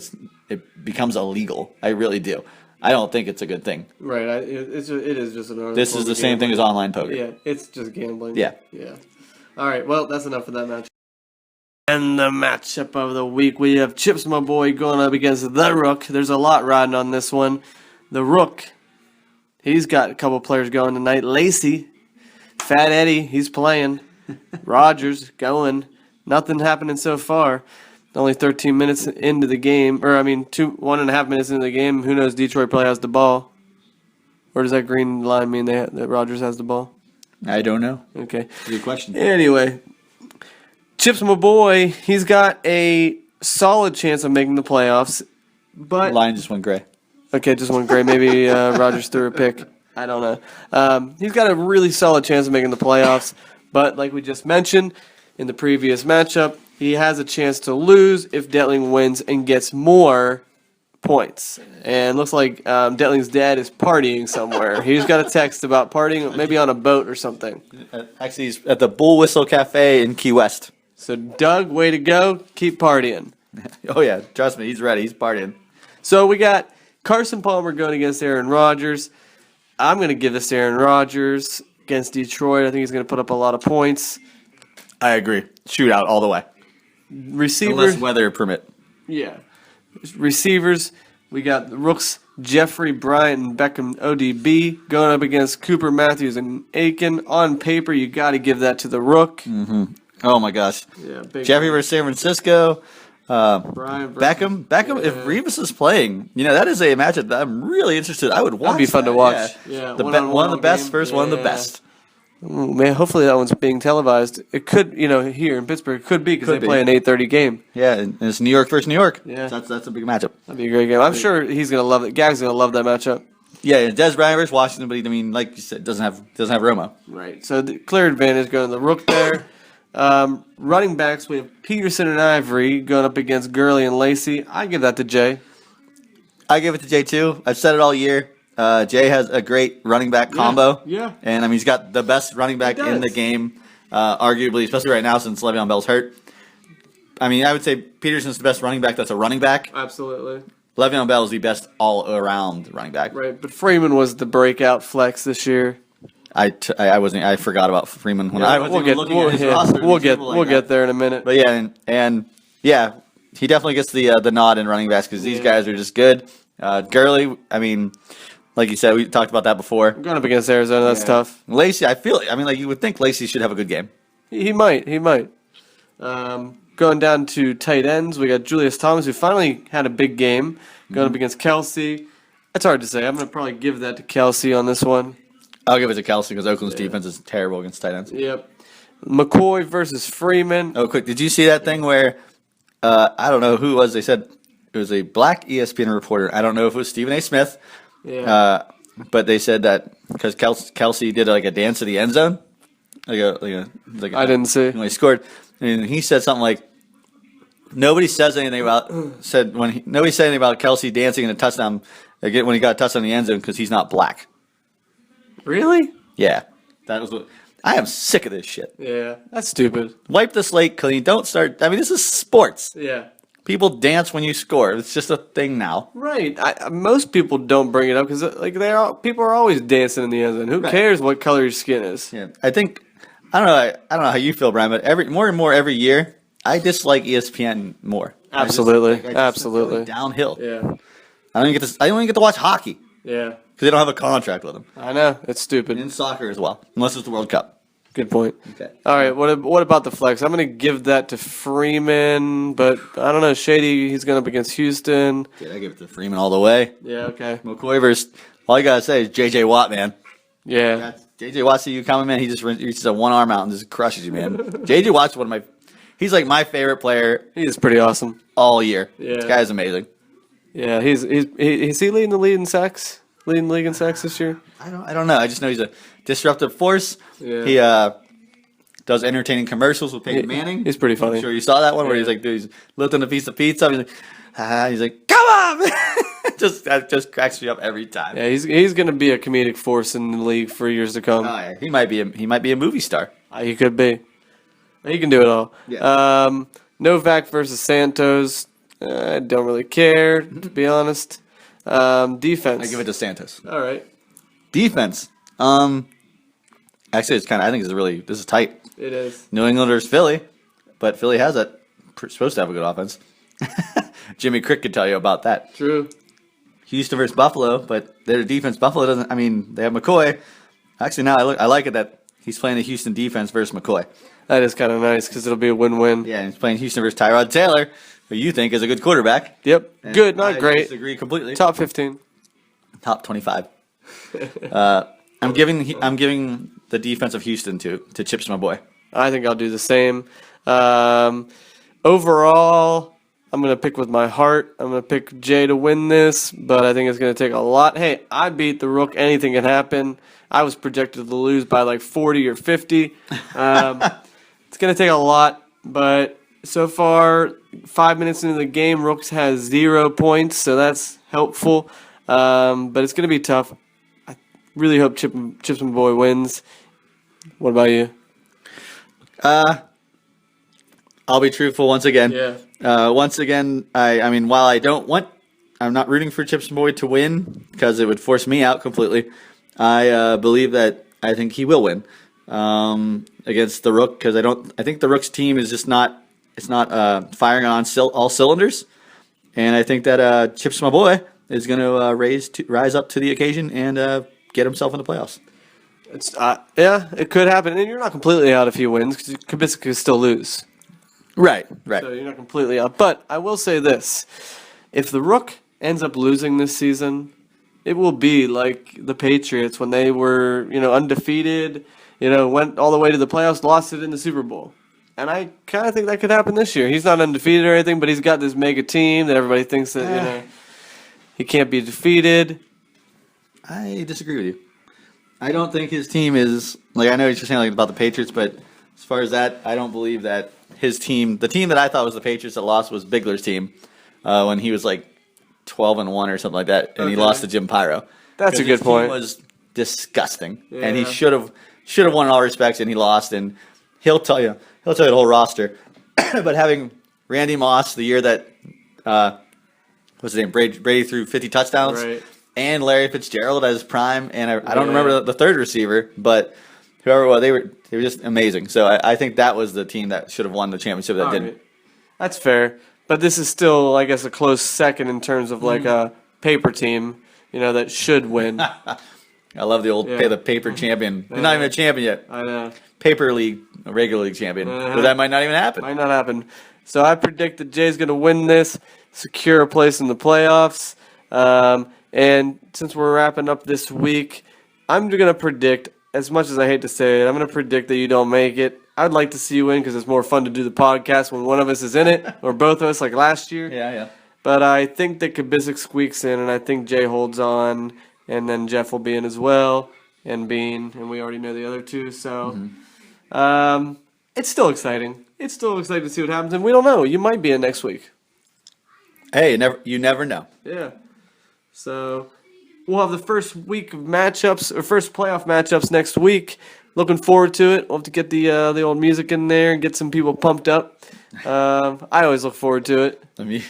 it becomes illegal. I really do. I don't think it's a good thing. Right. It is just another. This is the same thing as online poker. Yeah, it's just gambling. Yeah. Yeah. All right. Well, that's enough for that match. And the matchup of the week, we have Chips, my boy, going up against the Rook. There's a lot riding on this one. The Rook, he's got a couple players going tonight. Lacey, Fat Eddie, he's playing. Rogers going. Nothing happening so far. Only 13 minutes into the game, or 1.5 minutes into the game. Who knows? Detroit probably has the ball. Or does that green line mean that Rogers has the ball? I don't know. Okay. Good question. Anyway, Chips, my boy, he's got a solid chance of making the playoffs. But Line just went gray. okay, just one gray. Maybe Rogers threw a pick. I don't know. He's got a really solid chance of making the playoffs. But like we just mentioned in the previous matchup, he has a chance to lose if Detling wins and gets more points. And looks like Detling's dad is partying somewhere. He's got a text about partying, maybe on a boat or something. Actually, he's at the Bull Whistle Cafe in Key West. So, Doug, way to go. Keep partying. Oh, yeah. Trust me. He's ready. He's partying. So, we got Carson Palmer going against Aaron Rodgers. I'm going to give this to Aaron Rodgers against Detroit. I think he's going to put up a lot of points. I agree. Shootout all the way. Receivers. Unless weather permit. Yeah. Receivers, we got the Rooks, Jeffrey, Bryant, and Beckham ODB going up against Cooper, Matthews, and Aiken. On paper, you got to give that to the Rook. Oh, my gosh. Yeah, big Jeffrey versus San Francisco. Brian versus- Beckham. If Revis is playing, that is a matchup that I'm really interested. I would watch. That'd be fun to watch. Yeah, Yeah, one of the best game. versus one of the Yeah. best. Ooh, man, hopefully that one's being televised. It could, here in Pittsburgh, it could be because Could they be. play an 8:30 game. Yeah, and it's New York versus New York. Yeah. So that's a big matchup. That'd be a great game. I'm sure he's gonna love it. Gag's gonna love that matchup. Yeah, and Des Bryant versus Washington, but like you said, doesn't have Romo. Right. So the clear advantage going to the Rook there. Running backs, we have Peterson and Ivory going up against Gurley and Lacey. I give that to Jay. I give it to Jay too. I've said it all year. Jay has a great running back combo. yeah. And he's got the best running back He in the does. game, arguably, especially right now since Le'Veon Bell's hurt. I would say Peterson's the best running back that's a running back. Absolutely. Le'Veon Bell is the best all-around running back. Right. But Freeman was the breakout flex this year. I forgot about Freeman when I was we'll even get looking at his roster. we'll get there in a minute. But yeah, he definitely gets the nod in running backs because these guys are just good. Gurley, like you said, we talked about that before. Going up against Arizona, that's tough. Lacey, you would think Lacey should have a good game. He might. Going down to tight ends, we got Julius Thomas, who finally had a big game, going up against Kelsey. That's hard to say. I'm going to probably give that to Kelsey on this one. I'll give it to Kelsey because Oakland's defense is terrible against tight ends. Yep. McCoy versus Freeman. Oh, quick, did you see that thing where, I don't know who it was, they said it was a black ESPN reporter. I don't know if it was Stephen A. Smith, but they said that because Kelsey did a dance to the end zone. I didn't see. When he scored, and he said something like, nobody said anything about Kelsey dancing in a touchdown again when he got a touchdown in the end zone because he's not black. Really? Yeah, that was what I am sick of this shit. Yeah, that's stupid. Wipe the slate clean. Don't start. This is sports. Yeah. People dance when you score. It's just a thing now. Right. Most people don't bring it up because people are always dancing in the end zone. Who cares what color your skin is? Yeah, I don't know how you feel, Brian, but more and more every year, I dislike ESPN more. Absolutely. I just Absolutely. go downhill. Yeah. I don't even get to watch hockey Yeah. because they don't have a contract with them. I know. It's stupid. In soccer as well, unless it's the World Cup. Good point. Okay. All right. What about the flex? I'm going to give that to Freeman, but I don't know. Shady, he's going up against Houston. Yeah, I give it to Freeman all the way. Yeah. Okay. McCoy versus, all you gotta say is J.J. Watt, man. Yeah. J.J. Watt, see you coming, man. He just reaches a one arm out and just crushes you, man. J.J. Watt's he's like my favorite player He is pretty awesome. all year. Yeah. This guy's amazing. Yeah. Is he leading the league in sacks? Leading the league in sacks this year? I don't know. I just know he's a disruptive force. Yeah. He does entertaining commercials with Peyton Manning. He's pretty funny. I'm sure you saw that one where Yeah. he's like, dude, he's lifting a piece of pizza. He's like, come on, man. That just cracks me up every time. Yeah. He's going to be a comedic force in the league for years to come. Oh, yeah. He might be a movie star. He could be. He can do it all. Yeah. Novak versus Santos. I don't really care, to be honest. Defense. I give it to Santos. All right. Defense. Actually, it's kind of. I think this is tight. It is. New England versus Philly, but Philly has supposed to have a good offense. Jimmy Crick could tell you about that. True. Houston versus Buffalo, but their defense. Buffalo doesn't. I mean, they have McCoy. Actually, now I like it that he's playing the Houston defense versus McCoy. That is kind of nice because it'll be a win-win. Yeah, and he's playing Houston versus Tyrod Taylor, who you think is a good quarterback. Yep. And Good, not I great. disagree completely. Top 15. Top 25. I'm giving the defense of Houston to Chips, my boy. I think I'll do the same. Overall, I'm going to pick with my heart. I'm going to pick Jay to win this, but I think it's going to take a lot. Hey, I beat the Rook. Anything can happen. I was projected to lose by like 40 or 50. It's going to take a lot, but so far, 5 minutes into the game, Rooks has 0 points, so that's helpful. But it's going to be tough. I really hope Chips and Boy wins. What about you? I'll be truthful once again. Yeah. Once again, I mean, while I'm not rooting for Chips and Boy to win because it would force me out completely. I believe that I think he will win against the Rook because I think the Rook's team is just not firing on all cylinders, and I think that Chips my boy is going to rise up to the occasion and get himself in the playoffs. It's yeah, it could happen, and you're not completely out if he wins because Kubicki could still lose. Right. So you're not completely out. But I will say this: if the Rook ends up losing this season, it will be like the Patriots when they were, undefeated, went all the way to the playoffs, lost it in the Super Bowl. And I kind of think that could happen this year. He's not undefeated or anything, but he's got this mega team that everybody thinks that, he can't be defeated. I disagree with you. I don't think his team is I know you're saying about the Patriots, but as far as that, I don't believe that his team, the team that I thought was the Patriots that lost was Bigler's team when he was 12-1 or something like that, and he lost to Jim Pyro. That's a good his point. Team was disgusting, and he Yeah. should have won in all respects, and he lost. And he'll tell you the whole roster. But having Randy Moss the year that what's his name Brady threw 50 touchdowns, Right. and Larry Fitzgerald as his prime, and I don't remember the third receiver, but whoever it was, they were just amazing. So I think that was the team that should have won the championship that All didn't. right. That's fair. But this is still, I guess, a close second in terms of a paper team, that should win. I love the old Yeah. the paper champion. He's not even a champion yet. I know. Paper league, a regular league champion. Uh-huh. But that might not even happen. Might not happen. So I predict that Jay's going to win this, secure a place in the playoffs. And since we're wrapping up this week, I'm going to predict, as much as I hate to say it, I'm going to predict that you don't make it. I'd like to see you win because it's more fun to do the podcast when one of us is in it, or both of us, like last year. Yeah. But I think that Kubicki squeaks in, and I think Jay holds on, and then Jeff will be in as well, and Bean, and we already know the other two. So it's still exciting. It's still exciting to see what happens, and we don't know. You might be in next week. Hey, you never know. Yeah. So we'll have the first week of matchups, or first playoff matchups next week. Looking forward to it. We'll have to get the old music in there and get some people pumped up. I always look forward to it. I mean,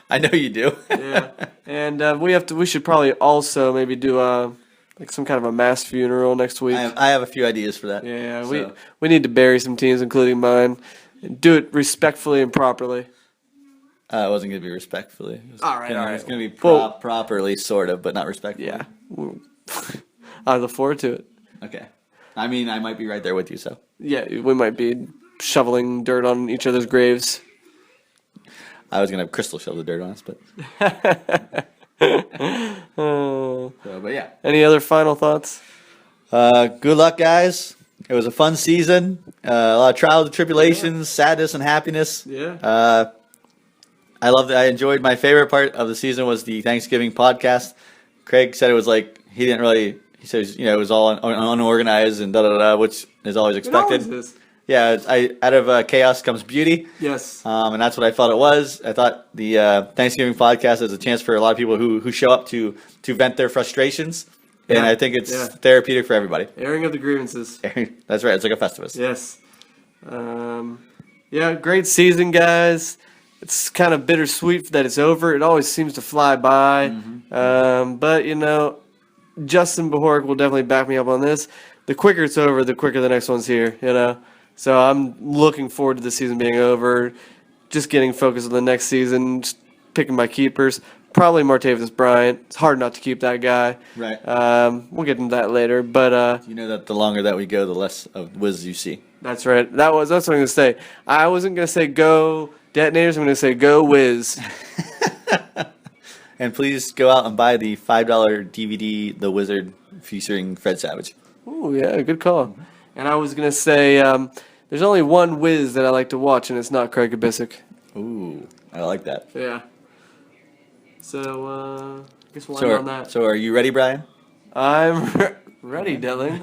I know you do. Yeah, and we should probably also maybe do some kind of a mass funeral next week. I have a few ideas for that. Yeah, So, we need to bury some teams, including mine, and do it respectfully and properly. it wasn't going to be respectfully. All right. It's going to be Well- properly, sort of, but not respectfully. Yeah, I look forward to it. Okay. I mean, I might be right there with you, so. Yeah, we might be shoveling dirt on each other's graves. I was going to have Crystal shove the dirt on us, but. But yeah. Any other final thoughts? Good luck, guys. It was a fun season. A lot of trials and tribulations, sadness and happiness. Yeah. I loved it. I enjoyed my favorite part of the season was the Thanksgiving podcast. Craig said it was he didn't really, he says, it was all unorganized and which is always expected. It always is. Yeah, out of chaos comes beauty. Yes. And that's what I felt it was. I thought the Thanksgiving podcast is a chance for a lot of people who show up to vent their frustrations. And Yeah. I think it's Yeah. therapeutic for everybody. Airing of the grievances. That's right. It's like a Festivus. Yes. Yeah, great season, guys. It's kind of bittersweet that it's over. It always seems to fly by. But, Justin Bajorek will definitely back me up on this. The quicker it's over, the quicker the next one's here. So I'm looking forward to the season being over, just getting focused on the next season, just picking my keepers. Probably Martavis Bryant. It's hard not to keep that guy. Right. We'll get into that later, but You know that the longer that we go, the less of whiz you see. that's right. That's what I'm going to say. I wasn't going to say go Detonators. I'm going to say go Wiz. And please go out and buy the $5 DVD, The Wizard, featuring Fred Savage. Ooh, yeah, good call. And I was going to say there's only one Wiz that I like to watch, and it's not Craig Kubisic. Ooh, I like that. Yeah. So, I guess we'll end on that. So are you ready, Brian? I'm ready, Dylan.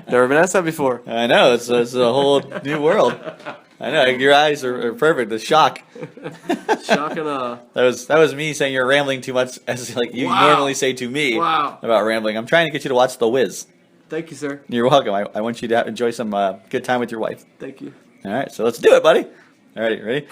Never been asked that before. I know, it's a whole new world. I know, your eyes are perfect. The shock. Shock and awe. That was me saying you're rambling too much, as like you Wow. normally say to me Wow. about rambling. I'm trying to get you to watch The Wiz. Thank you, sir. You're welcome. I want you to enjoy some good time with your wife. Thank you. All right, so let's do it, buddy. All right, ready?